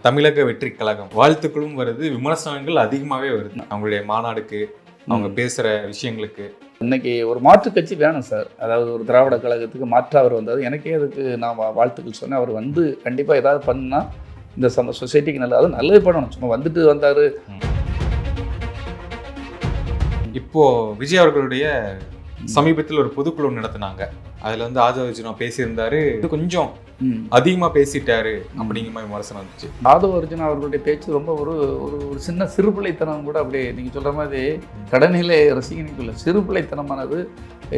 தமிழக வெற்றி கழகம் வாழ்த்துக்களும் வருது, விமர்சனங்கள் அதிகமாகவே வருது அவங்களுடைய மாநாடுக்கு, அவங்க பேசுகிற விஷயங்களுக்கு. இன்னைக்கு ஒரு மாற்று கட்சி வேணும் சார். அதாவது ஒரு திராவிட கழகத்துக்கு மாற்று அவர் வந்தார். எனக்கே அதுக்கு நான் வாழ்த்துக்கள் சொன்னேன். அவர் வந்து கண்டிப்பாக ஏதாவது பண்ணா இந்த சொசைட்டிக்கு நல்லது, அதுவும் நல்லது பண்ணணும். சும்மா வந்துட்டு வந்தார். இப்போ விஜய் அவர்களுடைய சமீபத்தில் ஒரு பொதுக்குழு நடத்தினாங்க. அதில் வந்து ஆதவ அர்ஜுனா பேசியிருந்தாரு, கொஞ்சம் அதிகமாக பேசிட்டாரு அப்படிங்கிற மாதிரி விமர்சனம் வந்துச்சு. ஆதவ அர்ஜுனா அவர்களுடைய பேச்சு ரொம்ப ஒரு ஒரு ஒரு சின்ன சிறுபிள்ளைத்தனம் கூட, அப்படியே நீங்கள் சொல்கிற மாதிரி கடனிலே ரசிகனுக்குள்ள சிறுபிள்ளைத்தனமானது.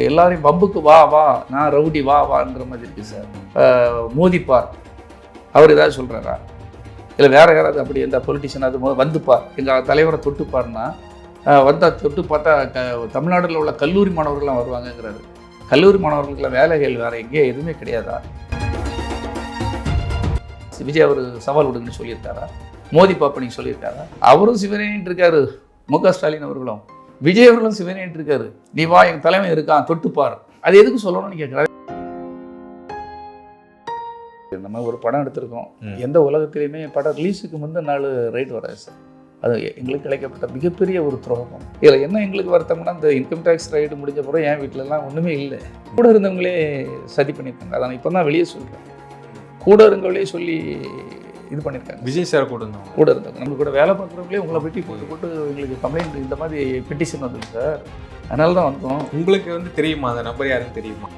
எல்லாரையும் பம்புக்கு வா வா, நான் ரவுடி வா வாங்கிற மாதிரி இருக்குது சார். மோதிப்பார் அவர் ஏதாவது சொல்கிறாரா, இல்லை வேறு யாராவது அப்படி எந்த பொலிட்டிஷியனாவது வந்துப்பார் எங்கள் தலைவரை தொட்டுப்பார்னா வந்தால் தொட்டு பார்த்தா தமிழ்நாட்டில் உள்ள கல்லூரி மாணவர்கள்லாம் வருவாங்கங்கிறாரு. கல்லூரி மாணவர்களுக்கெல்லாம் வேலைகள் வேறு எங்கேயும் எதுவுமே கிடையாதா? விஜய் அவர் சவால் விடுங்கன்னு சொல்லியிருக்காரா? மோடி பாப்பனிக்கு சொல்லியிருக்காரா? அவரும் சிவனேன்ட்டு இருக்காரு. மு.க. ஸ்டாலின் அவர்களும் விஜய் அவர்களும் சிவனேன்ட்டு இருக்காரு. நீ வா, எங்கள் தலைமை இருக்கான், தொட்டுப்பார். அது எதுக்கு சொல்லணும்னு கேட்குறாரு. நம்ம ஒரு படம் எடுத்திருக்கோம். எந்த உலகத்திலையுமே படம் ரிலீஸுக்கு முந்தின நாள் ரைட் வராது சார். அது எங்களுக்கு கிடைக்கப்பட்ட மிகப்பெரிய ஒரு துரோகம். இதில் என்ன எங்களுக்கு வருத்தம்னா, இந்த இன்கம் டேக்ஸ் ரைடு முடிஞ்ச பிறகு என் வீட்டிலலாம் ஒன்றுமே இல்லை. கூட இருந்தவங்களே சதி பண்ணியிருக்காங்க. அதை நான் இப்போ தான் வெளியே சொல்கிறேன். கூட இருந்தவங்களே சொல்லி இது பண்ணியிருக்காங்க. விஜய் சார் கூட இருந்தவங்க நம்ம கூட வேலை பார்க்குறவங்களே உங்களை பற்றி போட்டு எங்களுக்கு கம்ப்ளைண்ட் இந்த மாதிரி பெட்டிஷன் வந்துருக்கு சார். அதனால தான் வந்தோம். உங்களுக்கு வந்து தெரியுமா அந்த நம்பர் யாருன்னு தெரியுமா?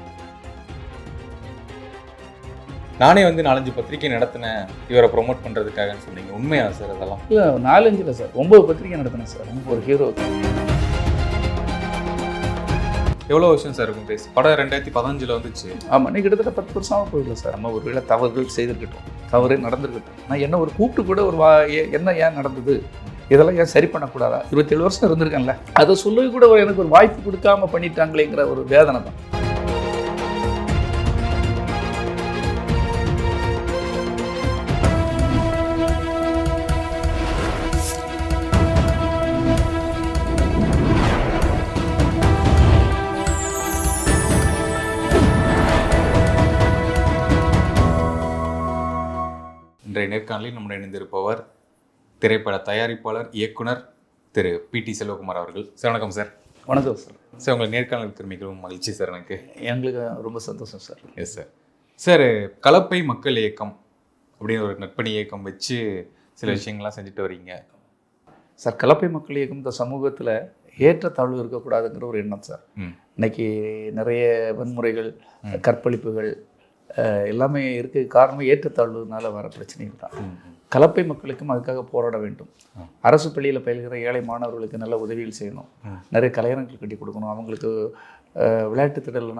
நானே வந்து 4-5 பத்திரிகை நடத்தினேன் இவரை ப்ரொமோட் பண்ணுறதுக்காகன்னு சொன்னீங்க. உண்மையா சார் அதெல்லாம்? இல்லை 4-5 இல்லை சார், 9 பத்திரிகை நடத்தினேன் சார். ஒரு ஹீரோ. எவ்வளோ வருஷம் சார் இருக்கும் பேசி? படம் 2015 வந்துச்சு. ஆமாம், இன்னைக்கு கிட்டத்தட்ட 10 வருஷமாக போயிடல சார். நம்ம ஒரு வேளை தவறுகள் செய்திருக்கட்டும், தவறு நடந்திருக்கட்டும். நான் என்ன ஒரு கூப்பிட்டு கூட ஒரு என்ன ஏன் நடந்தது, இதெல்லாம் ஏன் சரி பண்ணக்கூடாதா? 27 வருஷம் இருந்திருக்கேன்ல, அதை சொல்லி கூட எனக்கு ஒரு வாய்ப்பு கொடுக்காம பண்ணிட்டாங்களேங்கிற ஒரு வேதனை தான். இன்றைய நேர்காணலில் நம்முடன் இணைந்திருப்பவர் திரைப்பட தயாரிப்பாளர், இயக்குனர் திரு P.T. செல்வகுமார் அவர்கள். சார் வணக்கம் சார். வணக்கம் சார். சார் உங்களை நேர்காணலுக்கு மிகவும் மகிழ்ச்சி சார். எங்களுக்கு ரொம்ப சந்தோஷம் சார். Yes sir. சார், கலப்பை மக்கள் இயக்கம் அப்படின்னு ஒரு நற்பணி இயக்கம் வச்சு சில விஷயங்கள்லாம் செஞ்சுட்டு வரீங்க சார். கலப்பை மக்கள் இயக்கம் இந்த சமூகத்தில் ஏற்றத்தாழ்வு இருக்கக்கூடாதுங்கிற ஒரு எண்ணம் சார். இன்னைக்கு நிறைய வன்முறைகள், கற்பழிப்புகள் எல்லாமே இருக்க காரணம் ஏற்றத்தாழ்வுனால வர பிரச்சனைகள் தான். கலப்பை மக்களுக்கும் அதுக்காக போராட வேண்டும். அரசு பள்ளியில் பயில்கிற ஏழை மாணவர்களுக்கு நல்ல உதவிகள் செய்யணும். நிறைய கலைஞர்கள் கட்டி கொடுக்கணும். அவங்களுக்கு விளையாட்டு திடல்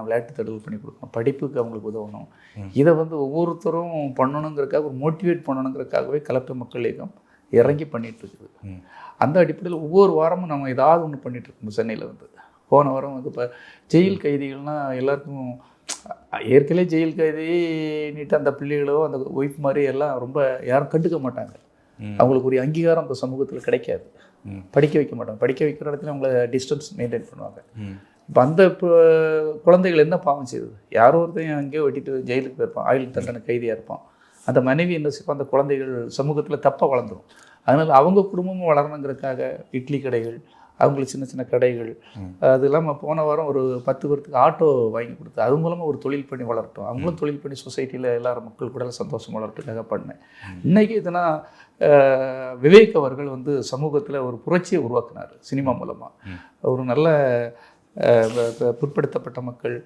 பண்ணி கொடுக்கணும். படிப்புக்கு அவங்களுக்கு உதவணும். இதை வந்து ஒவ்வொருத்தரும் பண்ணணுங்கிறதுக்காக, ஒரு மோட்டிவேட் பண்ணணுங்கிறதுக்காகவே கலப்பை மக்கள் இயக்கம் இறங்கி பண்ணிகிட்டு இருக்குது. அந்த அடிப்படையில் ஒவ்வொரு வாரமும் நம்ம ஏதாவது ஒன்று பண்ணிகிட்ருக்கோம். சென்னையில் வந்து போன வாரம் வந்து இப்போ ஜெயில் கைதிகள்னால் எல்லாருக்கும் ஏற்கனவே ஜெயில் கைதி நீட்டு அந்த பிள்ளைகளோ அந்த ஒய்ஃப் மாதிரி எல்லாம் ரொம்ப யாரும் கண்டுக்க மாட்டாங்க. அவங்களுக்கு ஒரு அங்கீகாரம் அந்த சமூகத்தில் கிடைக்காது. படிக்க வைக்க மாட்டாங்க. படிக்க வைக்கிற இடத்துல அவங்கள டிஸ்டன்ஸ் மெயின்டைன் பண்ணுவாங்க. இப்போ அந்த குழந்தைகள் என்ன பாவம் செய்யுது? யாரோ ஒருத்தையும் அங்கேயோ வெட்டிட்டு ஜெயிலுக்கு போயிருப்பான், ஆயுள் தண்டனை கைதியாக இருப்பான். அந்த மனைவி என்ன செய்வோம், அந்த குழந்தைகள் சமூகத்தில் தப்பாக வளர்ந்துடும். அதனால் அவங்க குடும்பமும் வளரணுங்கிறதுக்காக இட்லி கடைகள், அவங்களுக்கு சின்ன சின்ன கடைகள், அது இல்லாமல் போன வாரம் ஒரு 10 பேருக்கு ஆட்டோ வாங்கி கொடுத்து அது மூலமாக ஒரு தொழில் பண்ணி வளரட்டும், அவங்களும் தொழில் பண்ணி சொசைட்டியில் எல்லாரும் மக்கள் கூட சந்தோஷம் வளர்றதுக்காக பண்ணேன். இன்றைக்கி இதுனா விவேக் அவர்கள் வந்து சமூகத்தில் ஒரு புரட்சியை உருவாக்குனார் சினிமா மூலமாக. ஒரு நல்ல பிற்படுத்தப்பட்ட மக்கள்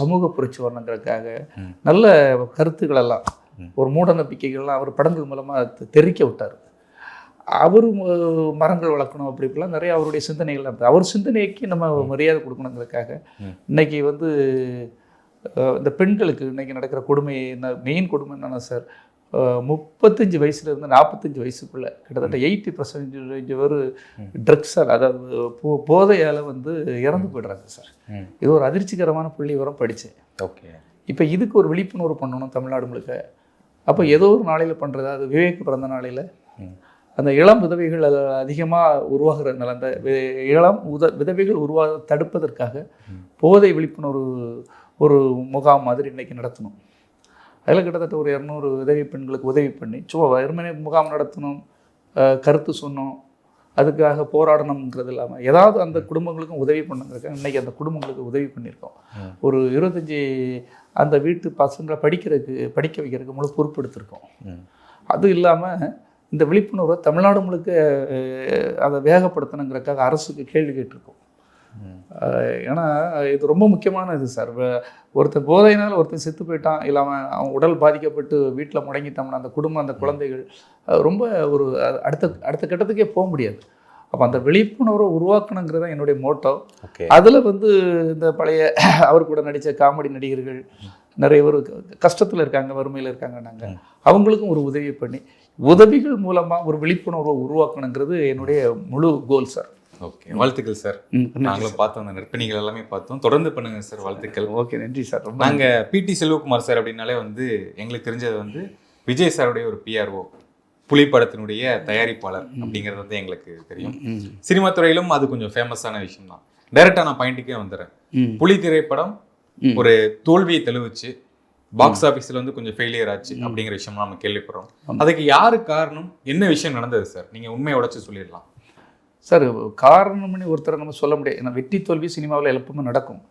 சமூக புரட்சி வரணுங்கிறதுக்காக நல்ல கருத்துக்களெல்லாம், ஒரு மூட நம்பிக்கைகள்லாம் அவர் படங்கள் மூலமாக தெரிவிக்க விட்டார். அவர் மரங்கள் வளர்க்கணும், அப்படி இப்படிலாம் நிறைய அவருடைய சிந்தனைகள் இருந்தது. அவர் சிந்தனைக்கு நம்ம மரியாதை கொடுக்கணுங்கிறதுக்காக இன்றைக்கி வந்து இந்த பெண்களுக்கு இன்றைக்கி நடக்கிற கொடுமை என்ன, மெயின் கொடுமை என்னென்னா சார், 35 வயசுலேருந்து 45 வயசுக்குள்ளே கிட்டத்தட்ட 80% பேர் ட்ரக்ஸால், அதாவது போதையால் வந்து இறந்து போய்டுறாங்க சார். இது ஒரு அதிர்ச்சிகரமான புள்ளி விவரம் படித்தேன். ஓகே. இப்போ இதுக்கு ஒரு விழிப்புணர்வு பண்ணணும் தமிழ்நாடு முழுக்க. அப்போ ஏதோ ஒரு நாளையில் பண்ணுறது, அது விவேக் பிறந்த நாளையில் அந்த இளம் விதவைகள் அதிகமாக உருவாகிற நிலை, அந்த இளம் விதவைகள் தடுப்பதற்காக போதை விழிப்புணர்வு ஒரு முகாம் மாதிரி இன்றைக்கி நடத்தணும். அதில் கிட்டத்தட்ட ஒரு 200 உதவி பெண்களுக்கு உதவி பண்ணி சும்மா வெறுமனே முகாம் நடத்தணும், கருத்து சொன்னோம், அதுக்காக போராடணுங்கிறது இல்லாமல் ஏதாவது அந்த குடும்பங்களுக்கும் உதவி பண்ணுங்கிறதுக்காக இன்றைக்கி அந்த குடும்பங்களுக்கு உதவி பண்ணியிருக்கோம். ஒரு 25 அந்த வீட்டு பசங்களை படிக்க வைக்கிறதுக்கு முழு பொறுப்பெடுத்திருக்கோம். அது இல்லாமல் இந்த விழிப்புணர்வை தமிழ்நாடு முழுக்க அதை வேகப்படுத்தணுங்கிறதுக்காக அரசுக்கு கேள்வி கேட்டிருக்கோம். ஏன்னா இது ரொம்ப முக்கியமான இது சார். ஒருத்தர் போதையினால் ஒருத்தர் செத்து போயிட்டான், இல்லாமல் அவன் உடல் பாதிக்கப்பட்டு வீட்டில் முடங்கிட்டோம்னா அந்த குடும்பம், அந்த குழந்தைகள் ரொம்ப ஒரு அடுத்த கட்டத்துக்கே போக முடியாது. அப்போ அந்த விழிப்புணர்வை உருவாக்கணுங்கிறது தான் என்னுடைய மோட்டோ. அதில் இந்த பழைய அவர் கூட நடித்த காமெடி நடிகர்கள் நிறைய பேர் கஷ்டத்தில் இருக்காங்க, வறுமையில் இருக்காங்க. நாங்கள் அவங்களுக்கும் ஒரு உதவி பண்ணி உதவிகள் மூலமாக ஒரு விழிப்புணர்வை உருவாக்கணுங்கிறது என்னுடைய முழு கோல் சார். ஓகே, வாழ்த்துக்கள் சார். நாங்களும் பார்த்தோம், அந்த நற்பணிகள் எல்லாமே பார்த்தோம். தொடர்ந்து பண்ணுங்க சார். வாழ்த்துக்கள். ஓகே, நன்றி சார். நாங்கள் பிடி செல்வகுமார் சார் அப்படின்னாலே எங்களுக்கு தெரிஞ்சது விஜய் சாருடைய ஒரு பிஆர்ஓ, புலி படத்தினுடைய தயாரிப்பாளர் அப்படிங்கிறது எங்களுக்கு தெரியும். சினிமா துறையிலும் அது கொஞ்சம் ஃபேமஸான விஷயம் தான். டைரக்டா நான் பாயிண்ட்டுக்கே வந்துடுறேன். புலி திரைப்படம் ஒரு தோல்வியை தெளிவிச்சு பாக்ஸ் ஆஃபீஸில் கொஞ்சம் ஃபெயிலியர் ஆச்சு அப்படிங்கிற விஷயம் நம்ம கேள்விப்படுறோம். அதுக்கு யாரு காரணம், என்ன விஷயம் நடந்தது சார்? நீங்கள் உண்மையை உடைச்சு சொல்லிடலாம் சார். காரணம்னு ஒருத்தரை நம்ம சொல்ல முடியாது. ஏன்னா வெற்றி தோல்வி சினிமாவில் எப்பவுமே நடக்கும்.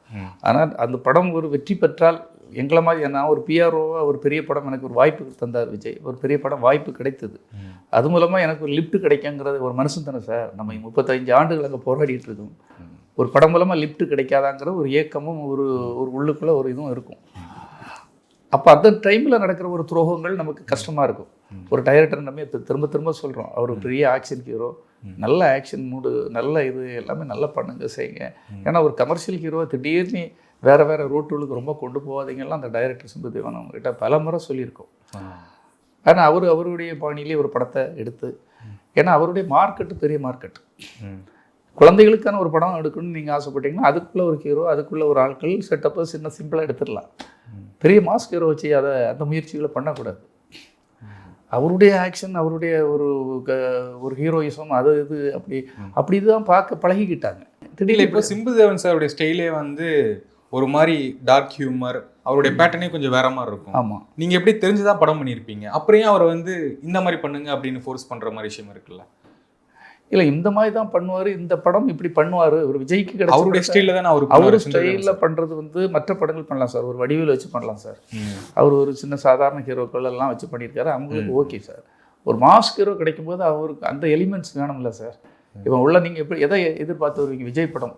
ஆனால் அந்த படம் ஒரு வெற்றி பெற்றால் எங்களை மாதிரி நான் ஒரு பிஆர்ஓவாக ஒரு பெரிய படம் எனக்கு ஒரு வாய்ப்பு தந்தார் விஜய். ஒரு பெரிய படம் வாய்ப்பு கிடைத்தது. அது மூலமாக எனக்கு ஒரு லிஃப்ட் கிடைக்குங்கிறது ஒரு மனுஷன் தானே சார். நம்ம 35 ஆண்டுகள் அங்கே போராடிட்டு இருக்கோம். ஒரு படம் மூலமாக லிஃப்ட் கிடைக்காதாங்கிற ஒரு ஏக்கமும் ஒரு உள்ளுக்குள்ளே ஒரு இதுவும் இருக்கும். அப்போ அந்த டைமில் நடக்கிற ஒரு துரோகங்கள் நமக்கு கஷ்டமாக இருக்கும். ஒரு டைரக்டர் நம்ம திரும்ப திரும்ப சொல்கிறோம், அவர் பெரிய ஆக்ஷன் ஹீரோ, நல்ல ஆக்ஷன் மூடு, நல்ல இது எல்லாமே நல்லா பண்ணுங்க செய்யுங்க. ஏன்னா ஒரு கமர்ஷியல் ஹீரோவை திடீர்னு வேறு ரூட்டுகளுக்கு ரொம்ப கொண்டு போகாதீங்கலாம் அந்த டைரக்டர் சிம்புதேவன் அவங்ககிட்ட பல முறை சொல்லியிருக்கோம். ஆனால் அவருடைய பாணியிலே ஒரு படத்தை எடுத்து, ஏன்னா அவருடைய மார்க்கெட்டு பெரிய மார்க்கெட். குழந்தைகளுக்கான ஒரு படம் எடுக்கணும்னு நீங்கள் ஆசைப்பட்டீங்கன்னா அதுக்குள்ளே ஒரு ஹீரோ, அதுக்குள்ளே ஒரு ஆட்கள் செட்டப்பை சிம்பிளாக எடுத்துடலாம். பெரிய மாஸ் ஹீரோ வச்சு அந்த முயற்சிகளை பண்ணக்கூடாது. அவருடைய ஆக்ஷன், அவருடைய ஒரு ஹீரோயிசம், அது இது அப்படி இதுதான் பார்க்க பழகிக்கிட்டாங்க. திடீர்னு இப்போ சிம்புதேவன் சாருடைய ஸ்டைலே ஒரு மாதிரி டார்க் ஹியூமர், அவருடைய பேட்டர்னே கொஞ்சம் வேற மாதிரி இருக்கும். ஆமாம், நீங்கள் எப்படி தெரிஞ்சுதான் படம் பண்ணியிருப்பீங்க, அப்புறம் அவரை இந்த மாதிரி பண்ணுங்க அப்படின்னு ஃபோர்ஸ் பண்ணுற மாதிரி விஷயம் இருக்குல்ல? இல்லை, இந்த மாதிரி தான் பண்ணுவார், இந்த படம் இப்படி பண்ணுவார். ஒரு விஜய்க்கு கிடைச்ச அவருடைய ஸ்டைலில் தான் அவர் ஸ்டைலில் பண்ணுறது மற்ற படங்கள் பண்ணலாம் சார். ஒரு வடிவில் வச்சு பண்ணலாம் சார். அவர் ஒரு சின்ன சாதாரண ஹீரோக்கள் எல்லாம் வச்சு பண்ணியிருக்காரு, அவங்களுக்கு ஓகே சார். ஒரு மாஸ் ஹீரோ கிடைக்கும்போது அவருக்கு அந்த எலிமெண்ட்ஸ் வேணும்ல சார். இப்போ உள்ள நீங்கள் எப்படி எதை எதிர்பார்த்து வருவீங்க? விஜய் படம்,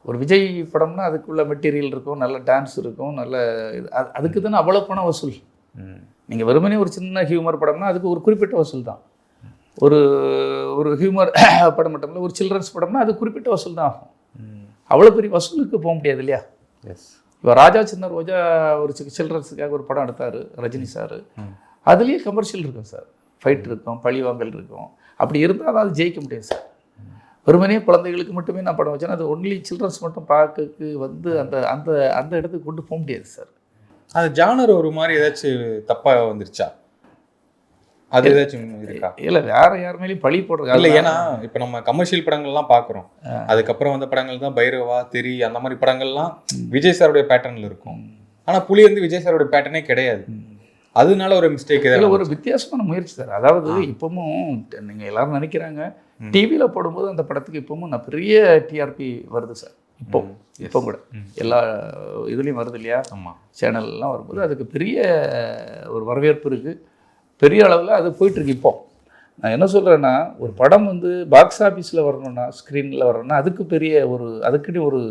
ஒரு விஜய் படம்னா அதுக்குள்ள மெட்டீரியல் இருக்கும், நல்ல டான்ஸ் இருக்கும், நல்ல அதுக்கு தானே அவ்வளோ பணம் வசூல். நீங்கள் வெறுமனே ஒரு சின்ன ஹியூமர் படம்னா அதுக்கு ஒரு குறிப்பிட்ட வசூல் தான். ஒரு ஹியூமர் படம் மட்டும் இல்லை, ஒரு சில்ட்ரன்ஸ் படம்னா அது குறிப்பிட்ட வசூல் தான் ஆகும். அவ்வளோ பெரிய வசூலுக்கு போக முடியாது இல்லையா? இப்போ ராஜா சின்ன ரோஜா ஒரு சில்ட்ரன்ஸுக்காக ஒரு படம் எடுத்தார் ரஜினி சார். அதுலேயே கமர்ஷியல் இருக்கும் சார், ஃபைட் இருக்கும், பழிவாங்கல் இருக்கும். அப்படி இருந்தால் அது ஜெயிக்க முடியாது சார். வெறுமனே குழந்தைகளுக்கு மட்டுமே நான் படம் வச்சேன்னா அது ஒன்லி சில்ட்ரன்ஸ் மட்டும் பார்க்கறதுக்கு அந்த அந்த அந்த இடத்துக்கு கொண்டு போக முடியாது சார். அது ஜானர் ஒரு மாதிரி ஏதாச்சும் தப்பாக வந்துருச்சா? அது ஏதாச்சும் இருக்கா? இல்லை, யார் மேலேயும் பழி போடுறது இல்லை. ஏன்னா இப்போ நம்ம கமர்ஷியல் படங்கள்லாம் பார்க்குறோம், அதுக்கப்புறம் வந்த படங்கள் தான் பைரவா, தெரி, அந்த மாதிரி படங்கள்லாம் விஜய் சாருடைய பேட்டர்னில் இருக்கும். ஆனால் புலி விஜய் சாருடைய பேட்டர்னே கிடையாது. அதனால ஒரு மிஸ்டேக், ஒரு வித்தியாசமான முயற்சி சார். அதாவது இப்பவும் நீங்கள் எல்லாரும் நினைக்கிறாங்க டிவியில் போடும்போது அந்த படத்துக்கு இப்பவும் நான் பெரிய டிஆர்பி வருது சார். இப்போ கூட எல்லா இதுலேயும் வருது இல்லையா? ஆமாம், சேனல்லாம் வரும்போது அதுக்கு பெரிய ஒரு வரவேற்பு இருக்குது, பெரிய அளவில் அது போயிட்டுருக்கு. இப்போ நான் என்ன சொல்கிறேன்னா, ஒரு படம் பாக்ஸ் ஆஃபீஸில் வரணும்னா, ஸ்க்ரீனில் வரணும்னா அதுக்கு பெரிய அதுக்குன்னு ஒரு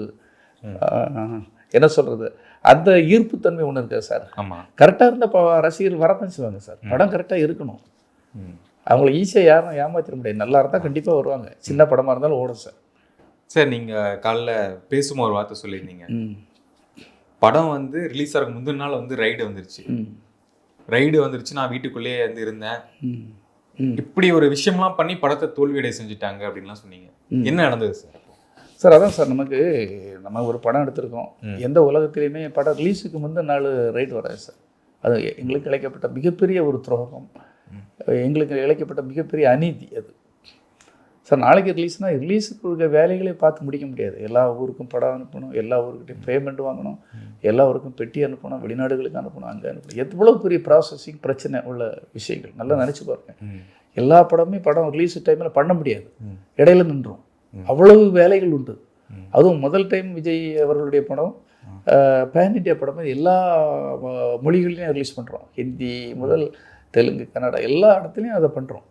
என்ன சொல்கிறது, அந்த ஈர்ப்புத்தன்மை ஒன்று இருக்காது சார். ஆமாம், கரெக்டாக இருந்தால் ரசிகர்கள் வரத்தான் செய்வாங்க சார். படம் கரெக்டாக இருக்கணும். அவங்கள ஈஸியாக யாரும் ஏமாற்றிட முடியாது. நல்லா இருந்தால் கண்டிப்பாக வருவாங்க, சின்ன படமாக இருந்தாலும் ஓடும் சார். சார், நீங்கள் காலைல பேசும் ஒரு வார்த்தை சொல்லியிருந்தீங்க, படம் ரிலீஸ் ஆகிறதுக்கு முந்தின நாள் ரைடு வந்துருச்சு, நான் வீட்டுக்குள்ளேயே இருந்தேன், இப்படி ஒரு விஷயம்லாம் பண்ணி படத்தை தோல்வியடை செஞ்சுட்டாங்க அப்படின்லாம் சொன்னீங்க. என்ன நடந்தது சார்? சார் அதான் சார், நம்ம ஒரு படம் எடுத்திருக்கோம். எந்த உலகத்திலையுமே படம் ரிலீஸுக்கு முந்தின நாள் ரைடு வராது சார். அது எங்களுக்கு இழைக்கப்பட்ட மிகப்பெரிய ஒரு துரோகம், எங்களுக்கு இழைக்கப்பட்ட மிகப்பெரிய அநீதி அது சார். நாளைக்கு ரிலீஸ்னால் ரிலீஸுக்கு வேலைகளே பார்த்து முடிக்க முடியாது. எல்லா ஊருக்கும் படம் அனுப்பணும், எல்லா ஊருக்கிட்டையும் பேமெண்ட் வாங்கணும், எல்லாருக்கும் பெட்டி அனுப்பணும், வெளிநாடுகளுக்கு அனுப்பணும், அங்கே அனுப்பணும். எவ்வளோ பெரிய ப்ராசஸிங் பிரச்சனை உள்ள விஷயங்கள் நல்லா நினச்சி பாருங்க. எல்லா படமே படம் ரிலீஸ் டைமில் பண்ண முடியாது, இடையில நின்றோம். அவ்வளவு வேலைகள் உண்டு. அதுவும் முதல் டைம் விஜய் அவர்களுடைய படம் பேன் இண்டியா படம் எல்லா மொழிகள்லையும் ரிலீஸ் பண்ணுறோம். ஹிந்தி முதல் தெலுங்கு, கன்னடா எல்லா இடத்துலையும் அதை பண்ணுறோம்.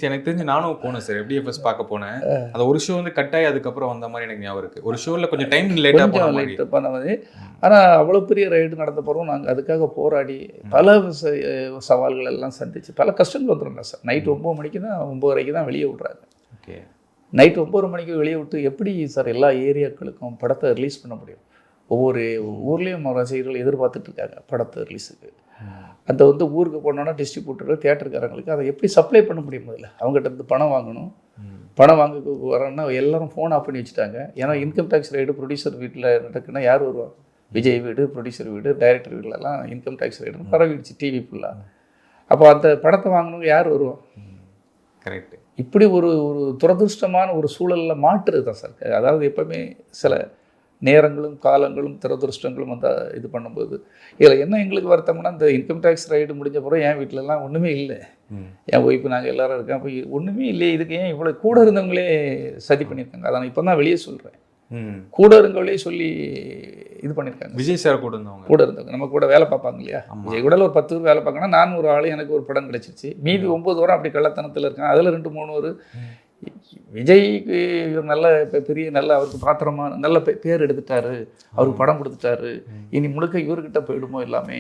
எனக்கு தெரிஞ்சு நானும் போனேன் சார், FDFS பார்க்க போனேன். அது ஒரு ஷோ வந்து கட்டாயி அதுக்கப்புறம் வந்த மாதிரி எனக்கு ஞாபகம் இருக்குது. ஒரு ஷோவில் கொஞ்சம் டைம் லேட்டாக பண்ண மாதிரி. ஆனால் அவ்வளோ பெரிய ரைடு நடந்த பிறகு நாங்கள் அதுக்காக போராடி பல சவால்கள் எல்லாம் சந்திச்சு பல கஷ்டங்கள் வந்துடுங்க சார். நைட் 9 மணிக்கு தான் 9:30 தான் வெளியே விட்றாங்க. ஓகே, நைட் 9 மணிக்கு வெளியே விட்டு எப்படி சார் எல்லா ஏரியாக்களுக்கும் படத்தை ரிலீஸ் பண்ண முடியும்? ஒவ்வொரு ஊர்லேயும் ரசிகர்கள் எதிர்பார்த்துட்டு இருக்காங்க படத்தை ரிலீஸுக்கு. அந்த வந்து ஊருக்கு போனோன்னா டிஸ்ட்ரிபியூட்டர் தியேட்டருக்காரங்களுக்கு அதை எப்படி சப்ளை பண்ண முடியும்? முதல்ல அவங்ககிட்ட இருந்து பணம் வாங்கணும். பணம் வாங்க வரேன்னா எல்லாரும் ஃபோன் ஆஃப் பண்ணி வச்சுட்டாங்க. ஏன்னா இன்கம் டேக்ஸ் ரைடு ப்ரொடியூசர் வீட்டில் நடக்குன்னா யார் வருவாங்க? விஜய் வீடு, ப்ரொடியூசர் வீடு, டைரக்டர் வீட்டிலலாம் இன்கம் டேக்ஸ் ரைடுன்னு பரவிடுச்சு டிவி ஃபுல்லாக. அப்போ அந்த படத்தை வாங்கணுங்க யார் வருவாங்க? கரெக்டு. இப்படி ஒரு துரதிருஷ்டமான ஒரு சூழலில் மாற்றுறது தான் சார். அதாவது எப்பவுமே சில நேரங்களும் காலங்களும் துரதிருஷ்டங்களும் வந்து இது பண்ணும்போது இதில் என்ன எங்களுக்கு வருத்தம்னா, இந்த இன்கம் டேக்ஸ் ரைடு முடிஞ்ச பிறகு என் வீட்டிலலாம் ஒன்றுமே இல்லை. என் ஒய்ஃபு நாங்கள் எல்லோரும் இருக்கோம். அப்போ ஒன்றுமே இல்லையே, இதுக்கு ஏன் இவ்வளோ கூட இருந்தவங்களே சதி பண்ணியிருக்காங்க. அதை நான் இப்போ தான் வெளியே சொல்கிறேன். கூட இருந்தவங்களே சொல்லி இது பண்ணியிருக்காங்க. விஜய் சார் கூட இருந்தவங்க நம்ம கூட வேலை பார்ப்பாங்க இல்லையா? விஜய் கூட ஒரு 10 பேர் வேலை பார்க்கணும். நான் ஒரு ஆள், எனக்கு ஒரு படம் கிடச்சிச்சு. மீதி 9 வாரம் அப்படி கள்ளத்தனத்தில் இருக்காங்க. அதில் 2-3 ஒரு விஜய்க்கு நல்ல பெரிய நல்ல அவருக்கு பாத்திரமாக நல்ல பேர் எடுத்துட்டாரு, அவருக்கு படம் கொடுத்துட்டாரு. இனி முழுக்க இவர்கிட்ட போயிடுமோ எல்லாமே.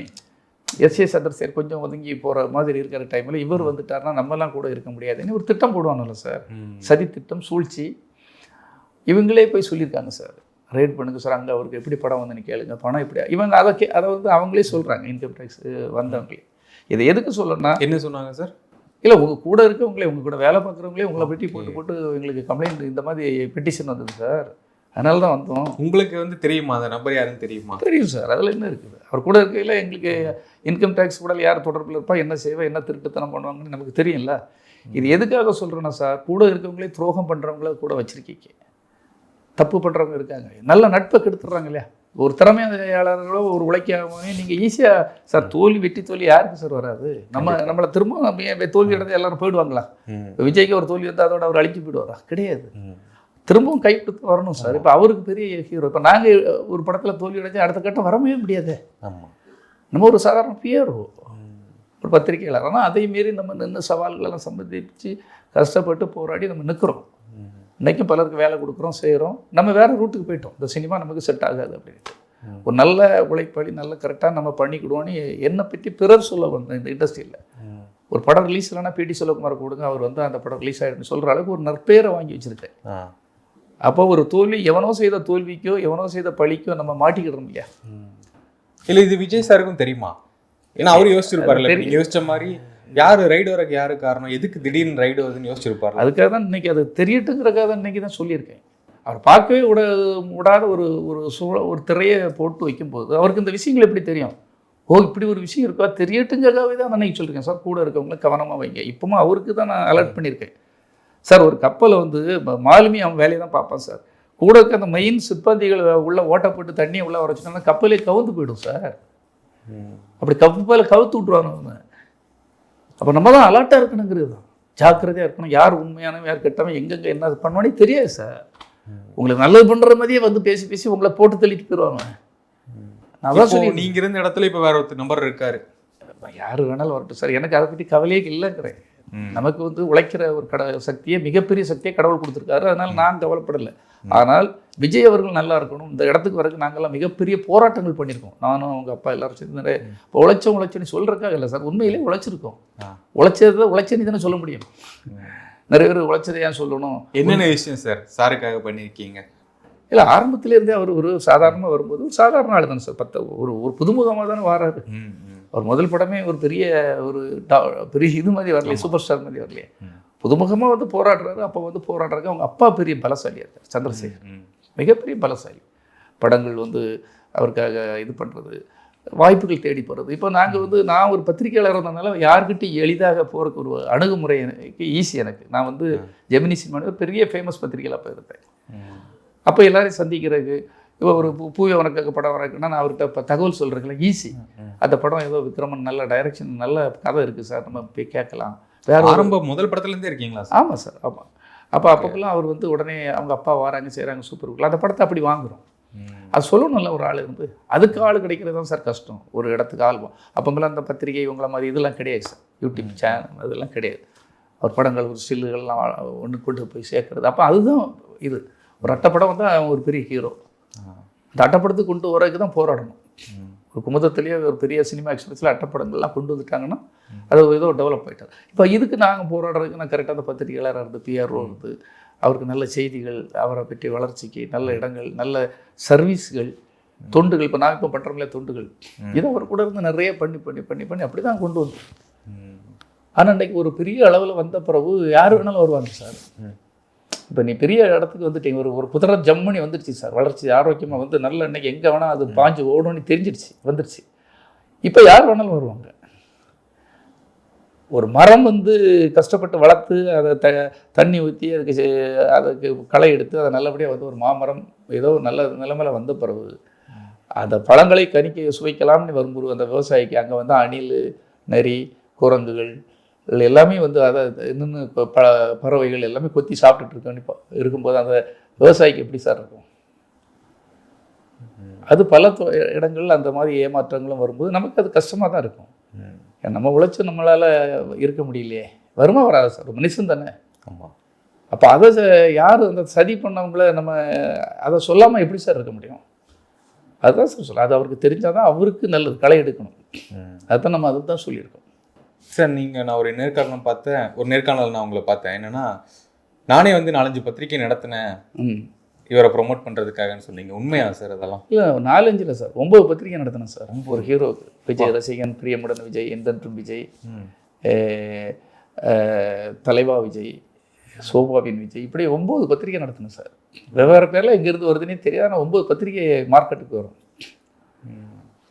எஸ்ஏ சந்திரசேகர் கொஞ்சம் ஒதுங்கி போகிற மாதிரி இருக்கிற டைமில் இவர் வந்துட்டாருன்னா நம்மலாம் கூட இருக்க முடியாதுன்னு ஒரு திட்டம் போடுவாங்கல்ல சார். சதி திட்டம், சூழ்ச்சி. இவங்களே போய் சொல்லியிருக்காங்க சார், ரைட் பண்ணுங்க சார், அங்கே அவருக்கு எப்படி படம் வந்துன்னு கேளுங்க, பணம் இப்படி. இவங்க அதை வந்து அவங்களே சொல்கிறாங்க, இன்கம் டேக்ஸ் வந்தவங்களே. இதை எதுக்கு சொல்லணும்னா, என்ன சொன்னாங்க சார்? இல்லை, உங்கள் கூட இருக்கவங்களே, உங்கள் கூட வேலை பார்க்குறவங்களே உங்களை பெட்டி போட்டு எங்களுக்கு கம்ப்ளைண்ட் இந்த மாதிரி பெட்டிஷன் வந்தது சார், அதனால தான் வந்தோம். உங்களுக்கு வந்து தெரியுமா அந்த நம்பர் யாருன்னு தெரியுமா? தெரியும் சார், அதில் என்ன இருக்குது. அவர் கூட இருக்கையில் எங்களுக்கு இன்கம் டேக்ஸ் கூட யார் தொடர்பில் இருப்பா, என்ன செய்வா, என்ன திருட்டுத்தனம் பண்ணுவாங்கன்னு நமக்கு தெரியும்ல. இது எதுக்காக சொல்கிறேன்னா சார், கூட இருக்கவங்களே துரோகம் பண்ணுறவங்கள கூட வச்சுருக்கீங்க. தப்பு பண்ணுறவங்க இருக்காங்க, நல்ல நட்பை கெடுத்துடுறாங்க இல்லையா? ஒரு திறமையாளர்களோ ஒரு உழைக்காம நீங்கள் ஈஸியாக சார் வெட்டி தோல்வி யாருக்கு சார் வராது? நம்மளை திரும்ப தோல்வி அடைந்து எல்லாரும் போயிடுவாங்களா? இப்போ விஜய்க்கு ஒரு தோல்வி வந்தால் அதோட அவர் அழிஞ்சு போயிடுவாரா? கிடையாது, திரும்பவும் கைப்பிடித்து வரணும் சார். இப்போ அவருக்கு பெரிய ஹீரோ. இப்போ நாங்கள் ஒரு படத்தில் தோல்வி அடைஞ்சு அடுத்த கட்டம் வரவே முடியாது. நம்ம ஒரு சாதாரண பிஆர்ஓ, ஒரு பத்திரிகையாளர். ஆனால் அதை மீறி நம்ம நின்று சவால்களெல்லாம் சம்பந்திச்சு கஷ்டப்பட்டு போராடி நம்ம நிற்கிறோம். இன்றைக்கும் பலருக்கு வேலை கொடுக்குறோம், செய்கிறோம். நம்ம வேறு ரூட்டுக்கு போயிட்டோம். இந்த சினிமா நமக்கு செட் ஆகாது அப்படின்ட்டு ஒரு நல்ல உழைப்பாளி, நல்ல கரெக்டாக நம்ம பண்ணிக்கிடுவோன்னு என்னை பற்றி பிறர் சொல்ல வந்தேன். இந்த இண்டஸ்ட்ரியில் ஒரு படம் ரிலீஸ் இல்லைன்னா பிடி செல்வகுமார் கொடுங்க, அவர் வந்து அந்த படம் ரிலீஸ் ஆகிடுன்னு சொல்கிற அளவுக்கு ஒரு நற்பேரை வாங்கி வச்சுருக்கேன். அப்போ ஒரு தோல்வி, எவனோ செய்த தோல்விக்கோ எவனோ செய்த பழிக்கோ நம்ம மாட்டிக்கிடுறோம் இல்லையா? இல்லை, இது விஜய் சாருக்கும் தெரியுமா? ஏன்னா அவர் யோசிச்சிருப்பாரு, யோசிச்ச மாதிரி யார் ரைடு வரக்கு யாரு காரணம், எதுக்கு திடீர்னு ரைடு வருதுன்னு யோசிச்சிருப்பாரு. அதுக்காக தான் இன்றைக்கி அது தெரியட்டுங்கிறக்காக தான் இன்றைக்கி தான் சொல்லியிருக்கேன். அவர் பார்க்கவே விடாத ஒரு திரையை போட்டு வைக்கும்போது அவருக்கு இந்த விஷயங்கள் எப்படி தெரியும்? ஓ, இப்படி ஒரு விஷயம் இருக்கா, தெரியட்டுங்கிறக்காகவே தான் நான் இன்றைக்கி சொல்லியிருக்கேன் சார். கூட இருக்கவங்கள கவனமாக வைங்க. இப்போவும் அவருக்கு தான் நான் அலர்ட் பண்ணியிருக்கேன் சார். ஒரு கப்பலை வந்து மாலுமி அவன் வேலையை தான் பார்ப்பான் சார். கூட இருக்க அந்த மெயின் சிப்பந்திகள் உள்ள ஓட்ட போட்டு தண்ணியை உள்ள வரைச்சிட்டோம்னா கப்பலே கவுந்து போயிடும் சார். அப்படி கப்பலை கவுத்து விட்ருவாங்க அவங்க. அப்போ நம்ம தான் அலர்ட்டாக இருக்கணுங்கிறது தான், ஜாக்கிரதையாக இருக்கணும். யார் உண்மையானவன் யார் கெட்டவன் எங்கெங்கே என்ன பண்ணுவானே தெரியாது சார். உங்களுக்கு நல்லது பண்ணுற மாதிரியே வந்து பேசி பேசி உங்களை போட்டு தள்ளிட்டு போயிடுவாங்க. அதான் சொல்லி நீங்கள் இருந்த இடத்துல இப்போ வேற ஒரு நம்பர் இருக்காரு, யார் வேணாலும் வரட்டும் சார், எனக்கு அதை பற்றி கவலையே இல்லைங்கிறேன். நமக்கு வந்து உழைக்கிற ஒரு சக்தியை, மிகப்பெரிய சக்தியை கடவுள் கொடுத்துருக்காரு. அதனால் நான் கவலைப்படலை. ஆனால் விஜய் அவர்கள் நல்லா இருக்கணும். இந்த இடத்துக்கு வரைக்கும் நாங்கள்லாம் மிகப்பெரிய போராட்டங்கள் பண்ணியிருக்கோம். நானும் அவங்க அப்பா எல்லாரும் சேர்ந்து நிறைய இப்போ உழைச்சோன்னு சொல்கிறக்காக இல்லை சார், உண்மையிலே உழைச்சிருக்கோம். உழைச்சேன்னு தானே சொல்ல முடியும். நிறைய பேர் உழைச்சதை ஏன் சொல்லணும்? என்னென்ன விஷயம் சார் சாருக்காக பண்ணியிருக்கீங்க? இல்லை, ஆரம்பத்திலேருந்தே அவர் ஒரு சாதாரணமாக வரும்போது ஒரு சாதாரண ஆள் தானே சார். ஒரு புதுமுகமாக தானே வராரு. அவர் முதல் படமே ஒரு பெரிய இது மாதிரி வரலையே, சூப்பர் ஸ்டார் மாதிரி வரலையே. புதுமுகமாக வந்து போராடுறாரு. அப்போ வந்து போராடுறாங்க. அவங்க அப்பா பெரிய பலசாலியாக இருக்கார், சந்திரசேகர், மிகப்பெரிய பலசாலி. படங்கள் வந்து அவருக்காக இது பண்ணுறது, வாய்ப்புகள் தேடி போகிறது. இப்போ நாங்கள் வந்து நான் ஒரு பத்திரிகையாளர் இருந்ததுனால யார்கிட்டையும் எளிதாக போகிறதுக்கு ஒரு அணுகுமுறை எனக்கு ஈஸி. எனக்கு நான் வந்து ஜெமினி சினிமான்னு பெரிய ஃபேமஸ் பத்திரிகையில் அப்போ இருந்தேன். அப்போ எல்லாரையும் சந்திக்கிறதுக்கு இப்போ ஒரு பூவே உனக்காக படம் வரைக்குன்னா நான் அவர்கிட்ட இப்போ தகவல் சொல்கிறதுல ஈஸி. அந்த படம் ஏதோ விக்ரமன் நல்ல டைரக்ஷன் நல்ல கதை இருக்குது சார், நம்ம போய் கேட்கலாம். வேறு ஆரம்ப முதல் படத்துலேருந்தே இருக்கீங்களா சார்? ஆமாம் சார், ஆமாம். அப்போக்கெல்லாம் அவர் வந்து உடனே அவங்க அப்பா வராங்க செய்கிறாங்க சூப்பர் இருக்குல்ல, அந்த படத்தை அப்படி வாங்குகிறோம். அது சொல்லணும்ல ஒரு ஆள் இருந்து. அதுக்கு ஆள் கிடைக்கிறது தான் சார் கஷ்டம். ஒரு இடத்துக்கு ஆள் அப்போங்கெல்லாம் அந்த பத்திரிகை இவங்கள மாதிரி இதெல்லாம் கிடையாது சார், யூடியூப் சேனல் அதெல்லாம் கிடையாது. அவர் படங்கள் ஒரு ஸ்டில்லுகள்லாம் ஒன்று கொண்டு போய் சேர்க்குறது. அப்போ அதுதான் இது. ஒரு அட்டைப்படம் வந்து அவன் ஒரு பெரிய ஹீரோ. அந்த அட்டைப்படத்துக்கு கொண்டு வரதுக்கு தான் போராடணும். ஒரு குமுதத்துலேயே ஒரு பெரிய சினிமா எக்ஸ்பிரஸில் அட்டைப்படங்கள்லாம் கொண்டு வந்துட்டாங்கன்னா அது ஏதோ டெவலப் ஆகிட்டார். இப்போ இதுக்கு நாங்கள் போராடுறதுக்கு நான் கரெக்டாக அந்த பத்திரிகையாளராக இருந்து பிஆர்ஓ இருந்து அவருக்கு நல்ல செய்திகள், அவரை பற்றி வளர்ச்சிக்கு நல்ல இடங்கள், நல்ல சர்வீஸ்கள், தொண்டுகள். இப்போ நாங்கள் இப்போ பண்ணுறோம்ல தொண்டுகள், இதை அவர் கூட இருந்து நிறைய பண்ணி பண்ணி பண்ணி பண்ணி அப்படி தான் கொண்டு வந்தோம். ஆனால் இன்றைக்கி ஒரு பெரிய அளவில் வந்த பிறகு யார் வேணாலும் வருவாங்க சார். இப்போ நீ பெரிய இடத்துக்கு வந்துட்டீங்க, ஒரு குதிரை ஜம்மனி வந்துடுச்சு சார், வளர்ச்சி ஆரோக்கியமாக வந்து நல்ல இன்றைக்கி எங்கே வேணால் அது பாஞ்சு ஓடணும்னு தெரிஞ்சிடுச்சு, வந்துடுச்சு. இப்போ யார் வேணாலும் வருவாங்க. ஒரு மரம் வந்து கஷ்டப்பட்டு வளர்த்து அதை தண்ணி ஊற்றி அதுக்கு களை எடுத்து அதை நல்லபடியாக வந்து ஒரு மாமரம் ஏதோ நல்ல நிலைமையில் வந்த பிறகு அந்த பழங்களை கனிக்க சுவைக்கலாம்னு வரும்போது அந்த விவசாயிக்கு அங்கே வந்து அணில், நரி, குரங்குகள் எல்லாமே வந்து அதை இன்னும் பறவைகள் எல்லாமே கொத்தி சாப்பிட்டுட்டு இருக்கும்போது அந்த விவசாயிக்கு எப்படி சார் இருக்கும்? அது பல இடங்களில் அந்த மாதிரி ஏமாற்றங்களும் வரும்போது நமக்கு அது கஷ்டமாக தான் இருக்கும். நம்ம உழைச்சி நம்மளால் இருக்க முடியலையே, வருமா வராது சார், ஒரு மனுஷன் தானே. ஆமாம். அப்போ அதை யார் அந்த சதி பண்ணவங்கள நம்ம அதை சொல்லாமல் எப்படி சார் இருக்க முடியும்? அதுதான் சார் சொல்ல, அது அவருக்கு தெரிஞ்சால் தான் அவருக்கு நல்லது, களை எடுக்கணும். அதுதான் நம்ம அதை தான் சொல்லியிருக்கோம் சார். நீங்கள் நான் ஒரு நேர்காணல் நான் உங்களை பார்த்தேன். என்னென்னா நானே வந்து 4-5 பத்திரிகை நடத்தினேன் இவரை ப்ரொமோட் பண்ணுறதுக்காகன்னு சொன்னீங்க. உண்மையா சார் அதெல்லாம்? இல்லை 4-5 இல்லை சார், 9 பத்திரிகை நடத்தினேன் சார். ஒரு ஹீரோவுக்கு விஜய் ரசிகன், பிரியமுடன் விஜய், எந்தென்றும் விஜய், தலைவா விஜய், சோபாவின் விஜய், இப்படி 9 பத்திரிகை நடத்தினேன் சார். வெவ்வேறு பேரில் எங்கேருந்து வருதுன்னே தெரியாது. ஆனால் 9 பத்திரிகை மார்க்கெட்டுக்கு வரும்.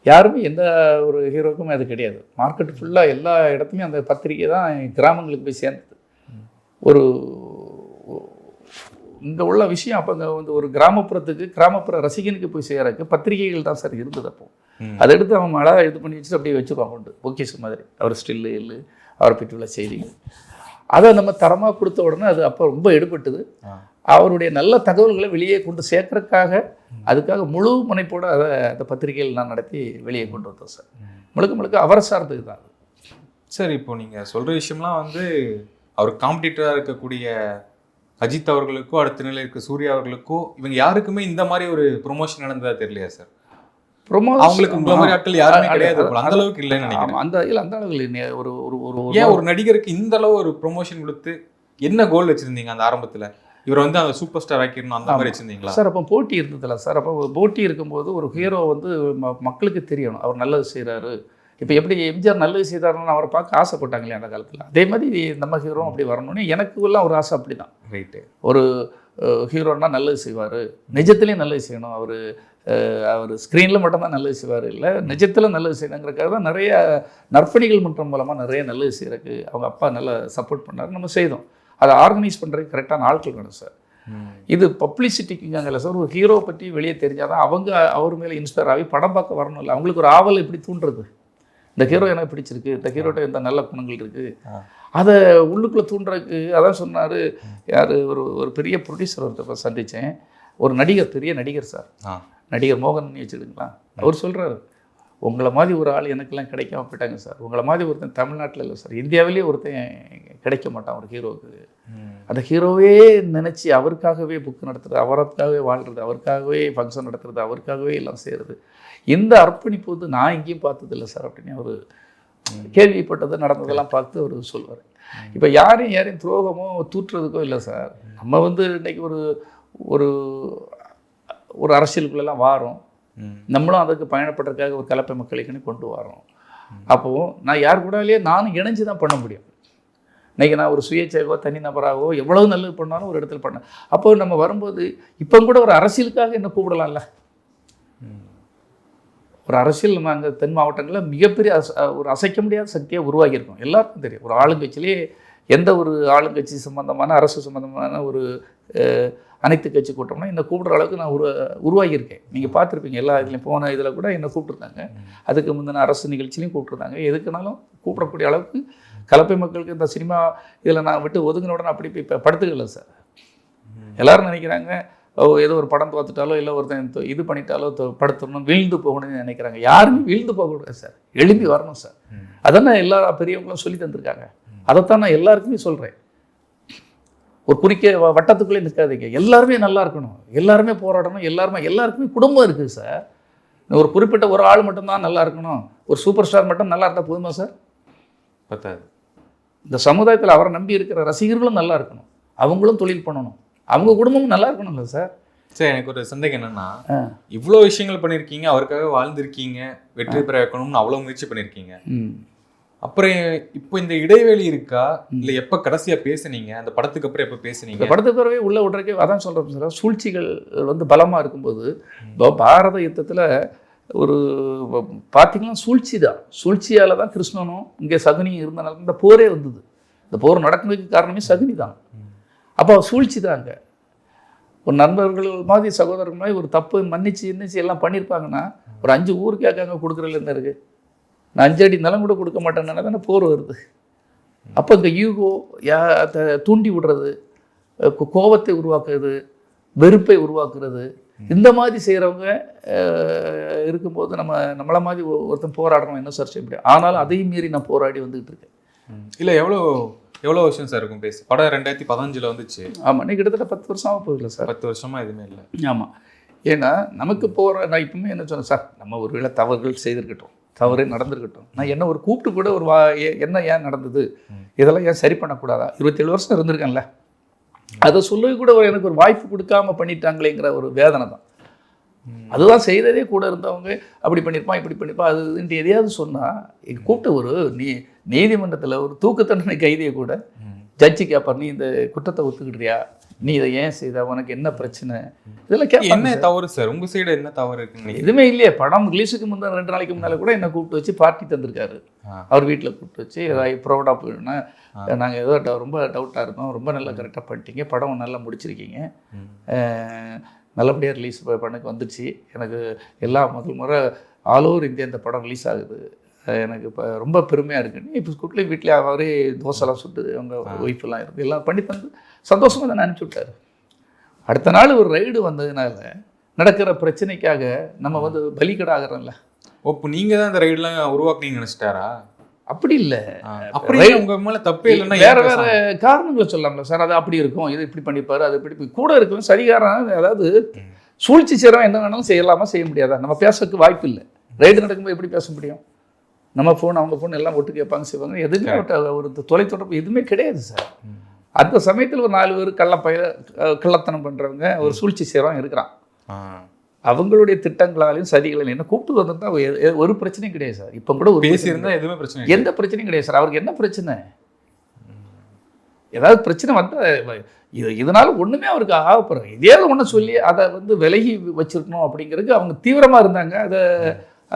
யாருமே எந்த ஒரு ஹீரோக்குமே அது கிடையாது. மார்க்கெட்டு ஃபுல்லாக எல்லா இடத்துலையும் அந்த பத்திரிகை தான் கிராமங்களுக்கு போய் சேர்ந்தது. ஒரு இங்கே உள்ள விஷயம் அப்போ அங்கே வந்து ஒரு கிராமப்புற ரசிகனுக்கு போய் செய்கிறதுக்கு பத்திரிகைகள் தான் சார் இருந்தது. அப்போ அதை எடுத்து அவன் மழை இது பண்ணி வச்சுட்டு அப்படியே வச்சுருவாங்க உண்டு பொக்கிஷ் மாதிரி. அவர் ஸ்டில்லு இல்லை அவரை பற்றி உள்ள செய்திகள் அதை நம்ம தரமாக கொடுத்த உடனே அது அப்போ ரொம்ப எடுபட்டுது. அவருடைய நல்ல தகவல்களை வெளியே கொண்டு சேர்க்கறதுக்காக அதுக்காக முழு முனைப்போடு அந்த பத்திரிகைகள் நான் நடத்தி வெளியே கொண்டு வந்தோம் சார். முழுக்க அவரை சார்ந்தது தான் சார். இப்போ நீங்கள் சொல்கிற விஷயம்லாம் வந்து அவர் காம்படிட்டராக இருக்கக்கூடிய அஜித் அவர்களுக்கோ அடுத்த நிலையில் இருக்க சூர்யா அவர்களுக்கோ இவங்க யாருக்குமே இந்த மாதிரி ஒரு ப்ரொமோஷன் நடந்ததா தெரியலையா சார்? அவங்களுக்கு உங்களை மாதிரி ஆட்கள் யாருமே கிடையாது, அந்த அளவுக்கு இல்லைன்னு நினைக்கிறேன். அந்த அளவுக்கு ஏன் ஒரு நடிகருக்கு இந்த அளவு ஒரு ப்ரொமோஷன் கொடுத்து என்ன கோல் வச்சிருந்தீங்க அந்த ஆரம்பத்தில்? இவர் வந்து அந்த சூப்பர் ஸ்டார் ஆக்கிடணும் அந்த மாதிரி வச்சிருந்தீங்களா சார்? அப்போ போட்டி இருந்ததில்ல சார். அப்போ போட்டி இருக்கும்போது ஒரு ஹீரோ வந்து மக்களுக்கு தெரியணும் அவர் நல்லது செய்கிறாரு. இப்போ எப்படி எம்ஜிஆர் நல்லது செய்தாருன்னு அவரை பார்க்க ஆசைப்பட்டாங்க இல்லையா அந்த காலத்தில், அதே மாதிரி நம்ம ஹீரோ அப்படி வரணும்னு எனக்குலாம் ஒரு ஆசை அப்படி தான். ரைட்டு. ஒரு ஹீரோன்னா நல்லது செய்வார், நிஜத்துலேயும் நல்லது செய்யணும். அவர் ஸ்க்ரீனில் மட்டும்தான் நல்லது செய்வார், இல்லை நிஜத்தில் நல்லது செய்யணுங்கிறக்காக தான் நிறைய நற்பணிகள் மன்றம் மூலமாக நிறைய நல்லது செய்கிறதுக்கு அவங்க அப்பா நல்லா சப்போர்ட் பண்ணார். நம்ம செய்தோம். அதை ஆர்கனைஸ் பண்ணுறதுக்கு கரெக்டான ஆட்கள் வேணும் சார். இது பப்ளிசிட்டிக்குங்காங்கல்ல சார். ஒரு ஹீரோ பற்றி வெளியே தெரிஞ்சால் தான் அவங்க அவர் மேலே இன்ஸ்பயர் ஆகி படம் பார்க்க வரணும். இல்லை அவங்களுக்கு ஒரு ஆவல் எப்படி தூண்டுறது, இந்த ஹீரோ எனக்கு பிடிச்சிருக்கு, இந்த ஹீரோட்ட எந்த நல்ல குணங்கள் இருக்குது, அதை உள்ளுக்குள்ளே தூண்டுறதுக்கு. அதான் சொன்னார் யார், ஒரு பெரிய ப்ரொடியூசர் ஒருத்தர் சந்தித்தேன், ஒரு நடிகர், பெரிய நடிகர் சார், நடிகர் மோகன் வச்சுடுங்களா. அவர் சொல்கிறார், உங்களை மாதிரி ஒரு ஆள் எனக்கெல்லாம் கிடைக்காம போயிட்டாங்க சார். உங்களை மாதிரி ஒருத்தன் தமிழ்நாட்டில் இல்லை சார், இந்தியாவிலேயே ஒருத்தன் கிடைக்க மாட்டான் ஒரு ஹீரோவுக்கு. அந்த ஹீரோவே நினச்சி அவருக்காகவே புக்கு நடத்துறது, அவருக்காகவே வாழ்கிறது, அவருக்காகவே ஃபங்க்ஷன் நடத்துறது, அவருக்காகவே எல்லாம் செய்கிறது. இந்த அர்ப்பணிப்பு வந்து நான் எங்கேயும் பார்த்ததில்லை சார் அப்படின்னு அவர் கேள்விப்பட்டது நடந்ததெல்லாம் பார்த்து அவர் சொல்லுவார். இப்போ யாரையும் துரோகமோ தூற்றுறதுக்கோ இல்லை சார். நம்ம வந்து இன்றைக்கி ஒரு ஒரு அரசியலுக்குள்ளெல்லாம் வாரோம், நம்மளும் அதுக்கு பயணப்படுறதுக்காக ஒரு கலப்பை மக்களுக்குன்னு கொண்டு வரோம். அப்போது நான் யார் கூடவே நானும் இணைஞ்சு தான் பண்ண முடியும். இன்றைக்கி நான் ஒரு சுயேட்சையோ தனிநபராகவோ எவ்வளவு நல்லது பண்ணாலும் ஒரு இடத்துல பண்ணேன். அப்போ நம்ம வரும்போது இப்போ கூட ஒரு அரசியலுக்காக என்ன கூப்பிடலாம்ல. ஒரு அரசியல் நம்ம அங்கே தென் மாவட்டங்களில் மிகப்பெரிய ஒரு அசைக்க முடியாத சக்தியாக உருவாகியிருக்கோம். எல்லாருக்கும் தெரியும். ஒரு ஆளுங்கட்சியிலே எந்த ஒரு ஆளுங்கட்சி சம்பந்தமான அரசு சம்பந்தமான ஒரு அனைத்து கட்சி கூட்டம்னா என்னை கூப்பிட்ற அளவுக்கு நான் உருவாகியிருக்கேன். நீங்கள் பார்த்துருப்பீங்க எல்லா இதுலையும் போன இதில் கூட என்னை கூப்பிட்ருந்தாங்க. அதுக்கு முந்தின அரசு நிகழ்ச்சிலையும் கூப்பிட்ருந்தாங்க. எதுக்குனாலும் கூப்பிடக்கூடிய அளவுக்கு கலப்பை மக்களுக்கு இந்த சினிமா இதில் நான் விட்டு ஒதுங்கின உடனே அப்படி போய் படுத்துக்கல சார். எல்லாரும் நினைக்கிறாங்க ஏதோ ஒரு படம் பார்த்துட்டாலோ இல்லை ஒருத்தன் இது பண்ணிட்டாலோ படுத்தணும் வீழ்ந்து போகணும்னு நினைக்கிறாங்க. யாருமே வீழ்ந்து போகக்கூடாது சார், எழும்பி வரணும் சார். அதானே எல்லா பெரியவங்களும் சொல்லி தந்திருக்காங்க. அதைத்தான் நான் எல்லாருக்குமே சொல்கிறேன். ஒரு குறிக்க வட்டத்துக்குள்ளே நிற்காதீங்க, எல்லாருமே நல்லா இருக்கணும், எல்லாருமே போராடணும், எல்லாருக்குமே குடும்பம் இருக்குது சார். ஒரு குறிப்பிட்ட ஒரு ஆள் மட்டும்தான் நல்லா இருக்கணும், ஒரு சூப்பர் ஸ்டார் மட்டும் நல்லா இருந்தால் போதுமா சார்? பத்தாது. இந்த சமுதாயத்தில் அவரை நம்பி இருக்கிற ரசிகர்களும் நல்லா இருக்கணும், அவங்களும் தொழில் பண்ணணும், அவங்க குடும்பமும் நல்லா இருக்கணும்ல சார். சார் எனக்கு ஒரு சந்தேகம் என்னன்னா, இவ்வளோ விஷயங்கள் பண்ணியிருக்கீங்க, அவருக்காக வாழ்ந்திருக்கீங்க, வெற்றி பெற வைக்கணும்னு அவ்வளோ முயற்சி பண்ணியிருக்கீங்க. அப்புறம் இப்போ இந்த இடைவெளி இருக்கா இல்லை எப்போ கடைசியாக பேசுனீங்க? அந்த படத்துக்கு அப்புறம் எப்போ பேசுனீங்க? படத்துக்கு பிறவே உள்ள விட்றக்கே அதான் சொல்கிறேன் சார். சூழ்ச்சிகள் வந்து பலமாக இருக்கும்போது இப்போ பாரத யுத்தத்தில் ஒரு பார்த்தீங்கன்னா சூழ்ச்சி தான், சூழ்ச்சியால் தான் கிருஷ்ணனும் இங்கே சகுனியும் இருந்தனால இந்த போரே வந்தது. இந்த போர் நடக்கிறதுக்கு காரணமே சகுனி தான். அப்போ சூழ்ச்சி தான். அங்கே ஒரு நண்பர்கள் மாதிரி சகோதரர்கள் மாதிரி ஒரு தப்பு மன்னிச்சு எல்லாம் பண்ணியிருப்பாங்கன்னா ஒரு 5 ஊருக்கு கேட்காங்க கொடுக்குறதுல என்ன இருக்குது? நான் 5 அடி நிலம் கூட கொடுக்க மாட்டேன்னா தானே போர் வருது. அப்போ இந்த ஈகோ தூண்டி விடுறது, கோபத்தை உருவாக்குறது, வெறுப்பை உருவாக்குறது, இந்த மாதிரி செய்கிறவங்க இருக்கும்போது நம்மளை மாதிரி ஒருத்தன் போராடணும் என்ன சார் செய்ய முடியும்? ஆனாலும் அதையும் மீறி நான் போராடி வந்துக்கிட்டு இருக்கேன். இல்லை எவ்வளோ வருஷம் சார் இருக்கும் பேச? படம் 2015 வந்துச்சு. ஆமாம், நீ கிட்டத்தட்ட 10 வருஷமாக போகல சார். 10 வருஷமாக எதுவுமே இல்லை. ஆமாம், ஏன்னா நமக்கு நான் இப்பவுமே என்ன சொன்னேன் சார், நம்ம ஒரு வேளை தவறுகள் செய்திருக்கட்டும், தவறே நடந்திருக்கட்டும், நான் என்ன ஒரு கூப்பிட்டு கூட ஒரு என்ன ஏன் நடந்தது, இதெல்லாம் ஏன் சரி பண்ணக்கூடாதா? 27 வருஷம் இருந்திருக்கேன்ல, அதை சொல்லி கூட எனக்கு ஒரு வாய்ப்பு கொடுக்காம பண்ணிட்டாங்களேங்கிற ஒரு வேதனை தான். அதுதான் செய்ததே கூட இருந்தவங்க அப்படி பண்ணியிருப்பான் இப்படி பண்ணியிருப்பான் அதுன்ட்டு எதையாவது சொன்னால் கூப்பிட்டு ஒரு நீதிமன்றத்தில் ஒரு தூக்கு தண்டனை கைதியை கூட ஜட்ஜி கேட்பார், நீ இந்த குற்றத்தை ஒத்துக்கிட்டியா, நீ இதை ஏன் செய்த, உனக்கு என்ன பிரச்சனை, இதெல்லாம் கேட்க. என்ன தவறு சார் உங்கள் சைடு, என்ன தவறு இருக்குன்னு? எதுவுமே இல்லையே. படம் ரிலீஸுக்கு முந்தைய 2 நாளைக்கு முன்னால் கூட என்னை கூப்பிட்டு வச்சு பார்ட்டி தந்திருக்காரு. அவர் வீட்டில் கூப்பிட்டு வச்சு ப்ரௌடாக போயிடுனா, நாங்கள் ஏதோ ரொம்ப டவுட்டாக இருந்தோம், ரொம்ப நல்லா கரெக்டாக பண்ணிட்டீங்க, படம் நல்லா முடிச்சிருக்கீங்க, நல்லபடியாக ரிலீஸ் பண்ணக்கு வந்துடுச்சு, எனக்கு முதல் முறை ஆல் ஓவர் இந்தியா இந்த படம் ரிலீஸ் ஆகுது, எனக்கு இப்போ ரொம்ப பெருமையாக இருக்குன்னு இப்போ ஸ்கூட்லேயும் வீட்டில் அவரே தோசைலாம் சுட்டு அவங்க ஒய்ஃபெல்லாம் இருந்து எல்லாம் பண்ணி தந்து சந்தோஷமாக தான் அனுப்பிச்சி விட்டார். அடுத்த நாள் ஒரு ரைடு வந்ததுனால நடக்கிற பிரச்சனைக்காக நம்ம வந்து பலிகடாகிறோம்ல. இப்போ நீங்கள் தான் இந்த ரைடெலாம் உருவாக்குனீங்க நினச்சிட்டாரா? அப்படி இல்லை, அப்படி உங்கள் மேலே தப்பே இல்லைன்னா வேறு காரணங்களை சொல்லலாம்ல சார். அது அப்படி இருக்கும், இது இப்படி பண்ணிப்பார், அது இப்படி கூட இருக்கும் சரிகாரம். அதாவது சூழ்ச்சி செய்கிறவன் என்ன வேணாலும் செய்யலாமா செய்ய முடியாதா? நம்ம பேசுறதுக்கு வாய்ப்பு இல்லை. ரைடு நடக்கும்போது எப்படி பேச முடியும்? நம்ம ஃபோன் அவங்க ஃபோன் எல்லாம் ஒட்டு கேட்பாங்க செய்வாங்க, எதுவுமே ஒரு தொலைத்தொடர்பு எதுவுமே கிடையாது சார். அந்த சமயத்தில் ஒரு 4 பேர் கள்ளத்தனம் பண்ணுறவங்க ஒரு சூழ்ச்சி செய்கிறவங்க இருக்கிறான். அவங்களுடைய திட்டங்களாலையும் சதிகளாலையும் என்ன கூப்பிட்டு வந்திருந்தா ஒரு பிரச்சனையும் கிடையாது சார். இப்போ கூட ஒரு பேசியிருந்தா எதுவுமே பிரச்சனை, எந்த பிரச்சனையும் கிடையாது சார். அவருக்கு என்ன பிரச்சனை? ஏதாவது பிரச்சனை வந்தால் இதனால ஒன்றுமே அவருக்கு ஆகப்படுறது, எதையாவது ஒன்று சொல்லி அதை வந்து விலகி வச்சிருக்கணும் அப்படிங்கிறதுக்கு அவங்க தீவிரமாக இருந்தாங்க.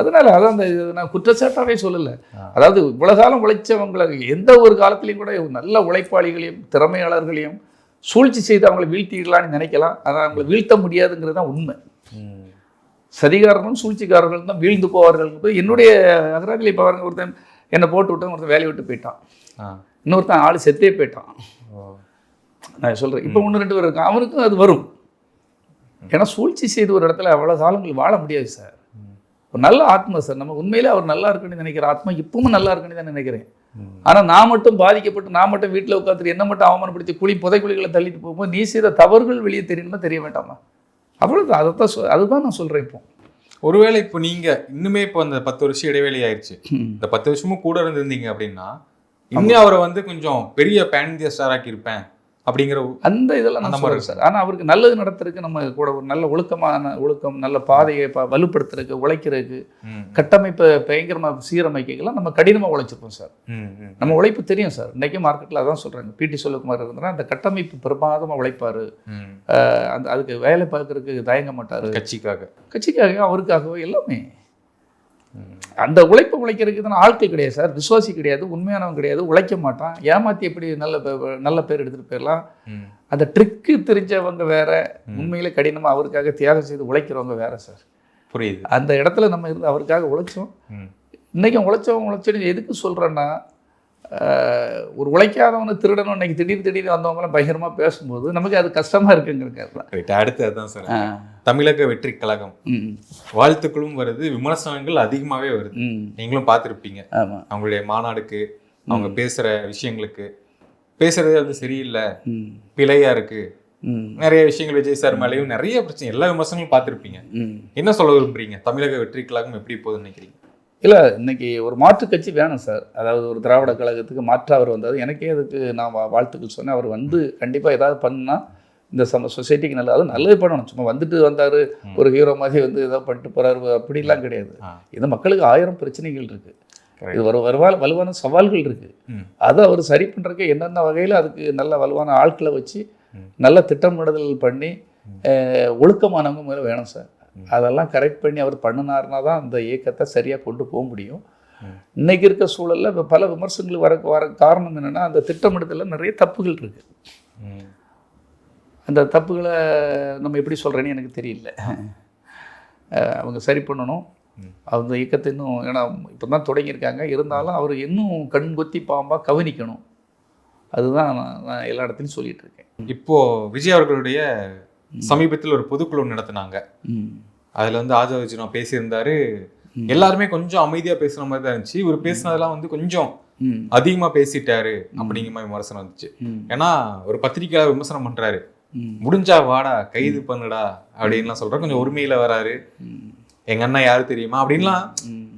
அதனால அதான் நான் குற்றச்சாட்டாவே சொல்லலை. அதாவது இவ்வளவு காலம் உழைச்சவங்களை எந்த ஒரு காலத்திலையும் கூட நல்ல உழைப்பாளிகளையும் திறமையாளர்களையும் சூழ்ச்சி செய்து அவங்களை வீழ்த்திடலான்னு நினைக்கலாம், அதை அவங்களை வீழ்த்த முடியாதுங்கிறது தான் உண்மை. சதிகாரர்களும் சூழ்ச்சிக்காரர்களும் தான் வீழ்ந்து போவார்கள். என்னுடைய அகராதியில் இப்போ பாருங்க, ஒருத்தன் என்னை போட்டு விட்டான், ஒருத்தன் வேலையை விட்டு போயிட்டான், இன்னொருத்தன் ஆள் செத்தே போயிட்டான். நான் சொல்கிறேன், இப்போ 1-2 பேர் இருக்கான், அவனுக்கும் அது வரும். ஏன்னா சூழ்ச்சி செய்து ஒரு இடத்துல அவ்வளோ காலங்கள் வாழ முடியாது சார். ஒரு நல்ல ஆத்மா சார், நம்ம உண்மையிலே அவர் நல்லா இருக்குன்னு நினைக்கிற ஆத்மா இப்பவும் நல்லா இருக்குன்னு தான் நினைக்கிறேன். ஆனால் நான் மட்டும் பாதிக்கப்பட்டு நான் மட்டும் வீட்டில் உட்காந்துட்டு என்ன மட்டும் அவமானப்படுத்தி புதைக்குழிகளை தள்ளிட்டு போகும்போது நீ செய்த தவறுகள் வெளியே தெரியணுமா தெரிய வேண்டாமா? அவ்வளோதான். அதுதான் நான் சொல்கிறேன். இப்போ ஒருவேளை இப்போ நீங்கள் இன்னுமே இப்போ அந்த 10 வருஷம் இடைவெளி ஆயிடுச்சு, இந்த 10 வருஷமும் கூட இருந்திருந்தீங்க அப்படின்னா இன்னும் அவரை வந்து கொஞ்சம் பெரிய பேன் இந்தியா ஸ்டார் ஆக்கியிருப்பேன் அப்படிங்கிற அந்த இதெல்லாம் நான் சொல்கிறேன் சார். ஆனால் அவருக்கு நல்லது நடத்துறதுக்கு நம்ம கூட ஒரு நல்ல ஒழுக்கம் நல்ல பாதையை வலுப்படுத்துறதுக்கு உழைக்கிறதுக்கு கட்டமைப்பை பயங்கரமாக சீரமைக்கலாம் நம்ம கடினமாக உழைச்சிருப்போம் சார். நம்ம உழைப்பு தெரியும் சார். இன்றைக்கி மார்க்கெட்டில் அதான் சொல்கிறாங்க, பிடி செல்வகுமார் இருந்தால் அந்த கட்டமைப்பு பிரமாதமாக உழைப்பார், அதுக்கு வேலை பார்க்கறதுக்கு தயங்க மாட்டார், கட்சிக்காக அவருக்காகவே எல்லாமே. அந்த உழைப்பை உழைக்கிறதுக்கு தானே ஆட்கள் கிடையாது சார், விசுவாசி கிடையாது, உண்மையானவன் கிடையாது, உழைக்க மாட்டான், ஏமாற்றி எப்படி நல்ல பேர் எடுத்துகிட்டு போயிடலாம். அந்த ட்ரிக்கு தெரிஞ்சவங்க வேற, உண்மையிலே கடினமாக அவருக்காக தியாகம் செய்து உழைக்கிறவங்க வேற சார். புரியுது. அந்த இடத்துல நம்ம இருந்து அவருக்காக உழைச்சோம். இன்றைக்கும் உழைச்சோன்னு எதுக்கு சொல்கிறேன்னா, ஒரு உழைக்காதவனை திருடணும் இன்னைக்கு திடீர்னு வந்தவங்களாம் பயங்கரமாக பேசும்போது நமக்கு அது கஷ்டமாக இருக்குங்கிறது. அடுத்து அதுதான் சார், தமிழக வெற்றி கழகம் வாழ்த்துக்களும் வருது, விமர்சனங்கள் அதிகமாகவே வருது. நீங்களும் பார்த்துருப்பீங்க. அவங்களுடைய மாநாடுக்கு, அவங்க பேசுகிற விஷயங்களுக்கு, பேசுறதே வந்து சரியில்லை, பிழையா இருக்கு, நிறைய விஷயங்கள் விஜய் சார் மேலேயும் நிறைய பிரச்சனை, எல்லா விமர்சனங்களும் பார்த்துருப்பீங்க. என்ன சொல்ல விரும்புறீங்க? தமிழக வெற்றி கழகம் எப்படி போகுதுன்னு நினைக்கிறீங்க? இல்லை, இன்னைக்கு ஒரு மாற்று கட்சி வேணும் சார். அதாவது ஒரு திராவிட கழகத்துக்கு மாற்று அவர் வந்தார். எனக்கே அதுக்கு நான் வாழ்த்துக்கள் சொன்னேன். அவர் வந்து கண்டிப்பாக ஏதாவது பண்ணால் இந்த சொசைட்டிக்கு நல்லது, அதுவும் நல்லது பண்ணணும். சும்மா வந்தார் ஒரு ஹீரோ மாதிரி வந்து ஏதாவது பண்ணிட்டு போகிறாரு அப்படிலாம் கிடையாது. இது மக்களுக்கு 1000 பிரச்சனைகள் இருக்குது, இது வலுவான சவால்கள் இருக்குது. அதை அவர் சரி பண்ணுறதுக்கு என்னென்ன வகையில் அதுக்கு நல்ல வலுவான ஆட்களை வச்சு நல்ல திட்டமிடுதல் பண்ணி ஒழுக்கமானவங்க முதல்ல வேணும் சார். அதெல்லாம் கரெக்ட் பண்ணி அவர் பண்ணினார்னா தான் அந்த இயக்கத்தை சரியாக கொண்டு போக முடியும். இன்றைக்கி இருக்க சூழலில் பல விமர்சனங்கள் வர காரணம் என்னென்னா, அந்த திட்டமிடுதலில் நிறைய தப்புகள் இருக்குது. அந்த தப்புகளை நம்ம எப்படி சொல்கிறேன்னு எனக்கு தெரியல. அவங்க சரி பண்ணணும். அந்த இயக்கத்தை இன்னும், ஏன்னா இப்போ தான் தொடங்கியிருக்காங்க, இருந்தாலும் அவர் இன்னும் கண்கொத்தி பாம்பாக கவனிக்கணும். அதுதான் நான் எல்லா இடத்துலையும் சொல்லிட்டு இருக்கேன். இப்போது விஜய் அவர்களுடைய சமீபத்தில் ஒரு பொதுக்குழு நடத்தினாங்க. அதில் வந்து ஆஜா வச்சு நான் பேசியிருந்தாரு. எல்லாருமே கொஞ்சம் அமைதியாக பேசுகிற மாதிரி தான் இருந்துச்சு. இவர் பேசினதெல்லாம் வந்து கொஞ்சம் அதிகமாக பேசிட்டாரு அப்படிங்கிற மாதிரி விமர்சனம் வந்துச்சு. ஏன்னா ஒரு பத்திரிக்கையாளர் விமர்சனம் பண்ணுறாரு, முடிஞ்சா வாடா கைது பண்ணுடா அப்படின்லாம் சொல்கிறார். கொஞ்சம் உரிமையில் வராரு, எங்கள் அண்ணா யாரு தெரியுமா அப்படின்லாம்.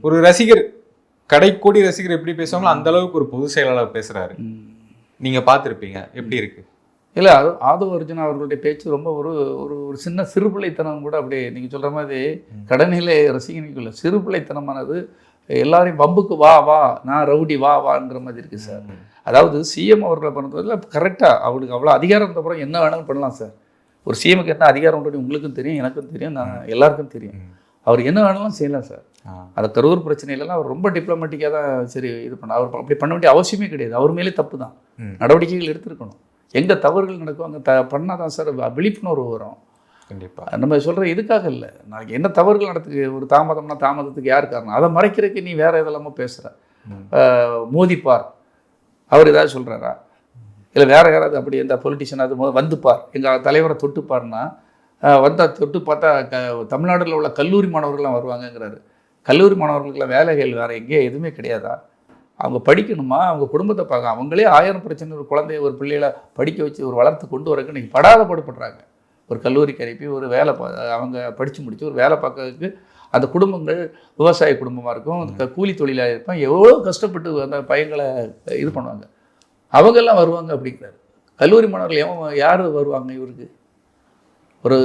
ஒரு ரசிகர், கடைக்கோடி ரசிகர் எப்படி பேசுவாங்களோ அந்த அளவுக்கு ஒரு பொதுச் செயலாளர் பேசுகிறாரு. நீங்கள் பார்த்துருப்பீங்க, எப்படி இருக்கு? இல்லை, ஆதவ அர்ஜுனா அவர்களுடைய பேச்சு ரொம்ப ஒரு ஒரு ஒரு சின்ன சிறுபிள்ளைத்தனம் கூட, அப்படியே நீங்கள் சொல்கிற மாதிரி கடனிலே ரசிகனுக்குள்ள சிறுபிள்ளைத்தனமானது. எல்லாரையும் வம்புக்கு வா வா, நான் ரவுடி வா வாங்கிற மாதிரி இருக்குது சார். அதாவது சிஎம் அவர்களை பண்ணுறதுல கரெக்டாக அவருக்கு அவ்வளோ அதிகாரம் இருந்தப்புறம் என்ன வேணாலும் பண்ணலாம் சார். ஒரு சிஎம்க்கு என்ன அதிகாரம் உண்டு உங்களுக்கும் தெரியும், எனக்கும் தெரியும், நான் எல்லாருக்கும் தெரியும். அவர் என்ன வேணாலும் செய்யலாம் சார். அந்த கரூர் பிரச்சனையிலலாம் அவர் ரொம்ப டிப்ளமேட்டிக்காக தான் சரி இது பண்ண. அவர் அப்படி பண்ண வேண்டிய அவசியமே கிடையாது. அவர் மேலே தப்பு தான், நடவடிக்கைகள் எடுத்துருக்கணும். எங்கே தவறுகள் நடக்கும் அங்கே பண்ணால் தான் சார் விழிப்புணர்வு வரும். கண்டிப்பாக நம்ம சொல்கிற இதுக்காக இல்லை, நாளைக்கு என்ன தவறுகள் நடத்துக்கு ஒரு தாமதத்துக்கு யார் காரணம், அதை மறைக்கிறதுக்கு நீ வேறு எதெல்லாமோ பேசுகிற. மோதிப்பார், அவர் ஏதாவது சொல்கிறாரா? இல்லை வேறு யாராவது அப்படி எந்த பொலிட்டிஷியன் அது வந்துப்பார், எங்கள் தலைவரை தொட்டுப்பார்னா வந்தால் தொட்டு பார்த்தா தமிழ்நாட்டில் உள்ள கல்லூரி மாணவர்கள்லாம் வருவாங்கங்கிறாரு. கல்லூரி மாணவர்களுக்கெல்லாம் வேலைகள் வேறு எங்கேயும் எதுவுமே கிடையாதா? அவங்க படிக்கணுமா, அவங்க குடும்பத்தை பார்க்க, அவங்களே 1000 பிரச்சனை. ஒரு குழந்தைய ஒரு பிள்ளைகளை படிக்க வச்சு ஒரு வளர்த்து கொண்டு வரக்கு இன்றைக்கி படாத பாடுபடுறாங்க. ஒரு கல்லூரிக்கு அனுப்பி ஒரு வேலை அவங்க படித்து முடித்து ஒரு வேலை பார்க்கறதுக்கு அந்த குடும்பங்கள் விவசாய குடும்பமாக இருக்கும், கூலி தொழிலாக இருப்பான், எவ்வளோ கஷ்டப்பட்டு அந்த பையங்களை இது பண்ணுவாங்க. அவங்கெல்லாம் வருவாங்க அப்படிங்கிறாரு. கல்லூரி மாணவர்கள் யார் வருவாங்க இவருக்கு? ஒரு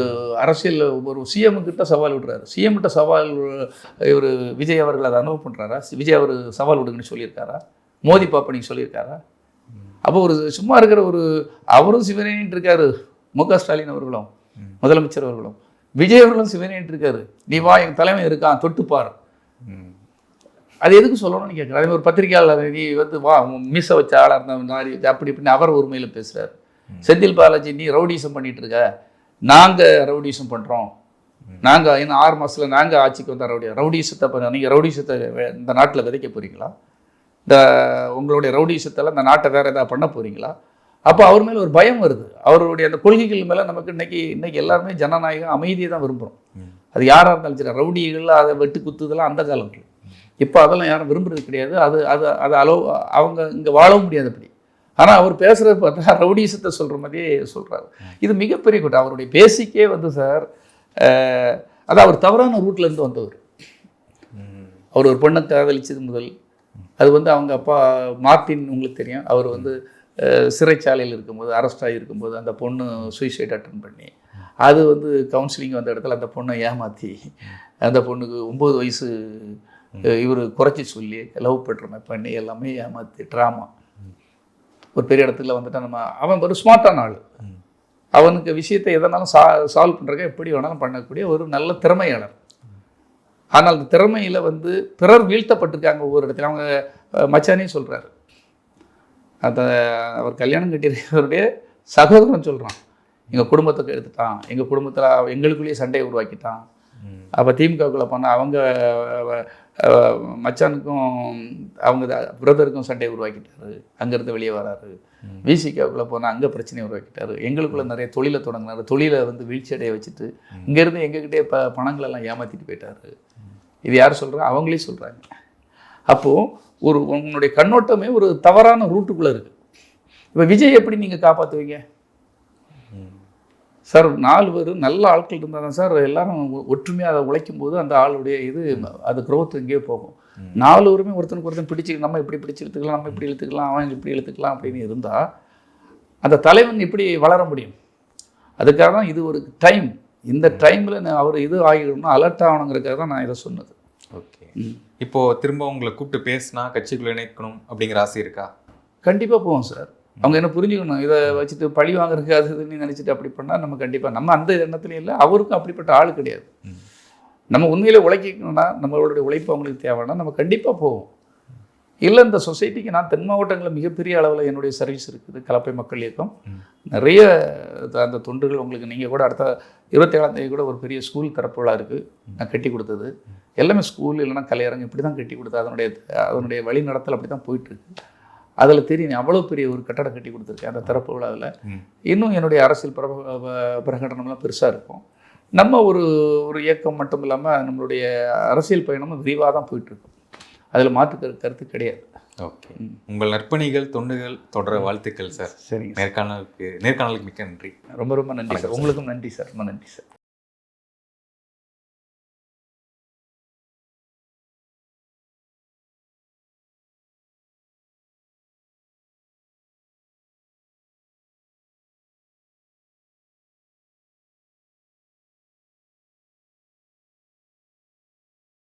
அரசியல் ஒரு சிஎம்கிட்ட சவால் விடுறாரு. சிஎம்கிட்ட சவால் இவர் விஜய் அவர்கள் அதை அனுபவம் பண்ணுறாரா? விஜய் அவர் சவால் விடுங்கன்னு சொல்லியிருக்காரா? மோதி பாப்பனிக்கு சொல்லியிருக்காரா? அப்போ ஒரு சும்மா இருக்கிற ஒரு அவரும் சிவனேன்னு இருக்காரு, முக ஸ்டாலின் அவர்களும் முதலமைச்சர் அவர்களும். விஜய் அவர்களும் சிவனேன்னு இருக்காரு, நீ வா எங்கள் தலைமை இருக்கான் தொட்டுப்பார். அது எதுக்கு சொல்லணும்னு கேட்குறேன். அதே ஒரு பத்திரிகையாளர், நீ வந்து வா மீச வச்ச ஆளாக இருந்த அப்படி இப்படின்னு அவர் உரிமையில் பேசுகிறார். செந்தில் பாலாஜி, நீ ரவுடிசம் பண்ணிகிட்டு இருக்க, நாங்கள் ரவுடிசம் பண்ணுறோம், நாங்கள் இன்னும் 6 மாதத்தில் நாங்கள் ஆட்சிக்கு வந்தால் ரவுடிசத்தை பண்ண, நீங்கள் ரவுடிசத்தை இந்த நாட்டில் விதைக்க போகிறீங்களா? இந்த உங்களுடைய ரவுடிசத்தெல்லாம் இந்த நாட்டை வேறு எதாவது பண்ண போகிறீங்களா? அப்போ அவர் மேலே ஒரு பயம் வருது. அவருடைய அந்த கொள்கைகள் மேலே நமக்கு இன்னைக்கு எல்லாருமே ஜனநாயகம் அமைதியை தான் விரும்புகிறோம். அது யாராக இருந்தாலும் சரி, ரவுடிகள் அதை வெட்டு குத்துதெல்லாம் அந்த காலத்தில். இப்போ அதெல்லாம் யாரும் விரும்புறது கிடையாது. அது அவங்க இங்கே வாழவும் முடியாது அப்படி. ஆனால் அவர் பேசுகிறது பார்த்தா ரவுடிசத்தை சொல்கிற மாதிரியே சொல்கிறாரு. இது மிகப்பெரிய கூட்டம். அவருடைய பேசிக்கே வந்து சார், அது அவர் தவறான ரூட்லேருந்து வந்தவர். அவர் ஒரு பெண்ணை காதலிச்சது முதல், அது வந்து அவங்க அப்பா மார்ட்டின் உங்களுக்கு தெரியும், அவர் வந்து சிறைச்சாலையில் இருக்கும்போது அரெஸ்ட் ஆகியிருக்கும்போது அந்த பொண்ணு சூசைட் அட்டன் பண்ணி, அது வந்து கவுன்சிலிங் வந்த இடத்துல அந்த பொண்ணை ஏமாற்றி, அந்த பொண்ணுக்கு 9 வயசு இவர் குறைச்சி சொல்லி லவ் பண்ணுற மாதிரி பண்ணி எல்லாமே ஏமாற்றி ட்ராமா. ஒரு பெரிய இடத்துல வந்துட்டால் அவன் ஒரு ஸ்மார்ட்டான ஆள், அவனுக்கு விஷயத்தை எதனாலும் சால்வ் பண்ணுறக்க எப்படி வேணாலும் பண்ணக்கூடிய ஒரு நல்ல திறமையாளர். ஆனால் அந்த திறமையில் வந்து பிறர் வீழ்த்தப்பட்டிருக்காங்க ஒவ்வொரு இடத்துல. அவங்க மச்சானே சொல்கிறாரு, அந்த அவர் கல்யாணம் கட்டியிருக்கிறவருடைய சகோதரன் சொல்கிறான், எங்கள் குடும்பத்துக்கு எடுத்துட்டான், எங்கள் குடும்பத்தில் எங்களுக்குள்ளேயே சண்டையை உருவாக்கிட்டான். அப்போ திமுகவுக்குள்ளே போனால் அவங்க மச்சானுக்கும் அவங்க பிரதருக்கும் சண்டையை உருவாக்கிட்டாரு, அங்கேருந்து வெளியே வராரு. விசிகாவுக்குள்ளே போனால் அங்கே பிரச்சனையை உருவாக்கிட்டாரு. எங்களுக்குள்ளே நிறைய தொழிலை தொடங்கினார், தொழிலை வந்து வீழ்ச்சி அடைய வச்சுட்டு இங்கேருந்து எங்ககிட்டே பணங்களெல்லாம் ஏமாற்றிட்டு போயிட்டாரு. இது யார் சொல்கிறா? அவங்களே சொல்கிறாங்க. அப்போது உங்களுடைய கண்ணோட்டமே ஒரு தவறான ரூட்டுக்குள்ளே இருக்குது. இப்போ விஜய் எப்படி நீங்கள் காப்பாற்றுவீங்க சார்? 4 பேர் நல்ல ஆட்கள் இருந்தால் தான் சார் எல்லாரும் ஒற்றுமையாக அதை உழைக்கும் போது அந்த ஆளுடைய அது growth எங்கேயோ போகும். 4 பேருமே ஒருத்தனுக்கு ஒருத்தன் பிடிச்சி நம்ம இப்படி பிடிச்சி இழுத்துக்கலாம், நம்ம இப்படி இழுத்துக்கலாம், அவன் இப்படி இழுத்துக்கலாம் அப்படின்னு இருந்தால் அந்த தலைவன் எப்படி வளர முடியும்? அதுக்காக தான் இது ஒரு டைம். இந்த டைமில் அவர் ஆகிடணும்னா அலர்ட் ஆகணுங்கிறதுக்காக தான் நான் இதை சொன்னது. ஓகே. இப்போது திரும்ப உங்களை கூப்பிட்டு பேசினா கட்சிக்குள்ளே இணைக்கணும் அப்படிங்கிற ஆசை இருக்கா? கண்டிப்பாக போவோம் சார். அவங்க என்ன புரிஞ்சுக்கணும், இதை வச்சுட்டு பழி வாங்குறதுக்கு அது இதுன்னு நினச்சிட்டு அப்படி பண்ணால் நம்ம கண்டிப்பாக நம்ம அந்த எண்ணத்துலையும் இல்லை, அவருக்கும் அப்படிப்பட்ட ஆள் கிடையாது. நம்ம உண்மையிலே உழைக்கணும்னா நம்மளுடைய உழைப்பு அவங்களுக்கு தேவைன்னா நம்ம கண்டிப்பாக போவோம். இல்லை இந்த சொசைட்டிக்கு நான் தென் மாவட்டங்களில் மிகப்பெரிய அளவில் என்னுடைய சர்வீஸ் இருக்குது. கலப்பை மக்கள் இயக்கம் நிறைய அந்த தொண்டுகள் உங்களுக்கு நீங்கள் கூட அடுத்த 27ஆம் தேதி கூட ஒரு பெரிய ஸ்கூல் திறப்பு விழா இருக்குது. நான் கட்டி கொடுத்தது எல்லாமே ஸ்கூல் இல்லைன்னா கலையரங்கு இப்படி தான் கட்டி கொடுத்தது. அதனுடைய வழி நடத்தல் அப்படி தான் போயிட்டுருக்கு. அதில் தெரியும் அவ்வளோ பெரிய ஒரு கட்டடம் கட்டி கொடுத்துருக்கேன் அந்த திறப்பு விழாவில். இன்னும் என்னுடைய அரசியல் பிரகடனம்லாம் பெருசாக இருக்கும். நம்ம ஒரு இயக்கம் மட்டும் இல்லாமல் நம்மளுடைய அரசியல் பயணமும் விரிவாக தான் போயிட்டுருக்கும். அதில் மாற்று கருத்து கிடையாது. ஓகே. உங்கள் நற்பணிகள் தொண்டுகள் தொடர வாழ்த்துக்கள் சார். சரிங்க. நேர்காணலுக்கு மிக்க நன்றி. ரொம்ப ரொம்ப நன்றி சார். உங்களுக்கும் நன்றி சார். ரொம்ப நன்றி சார்.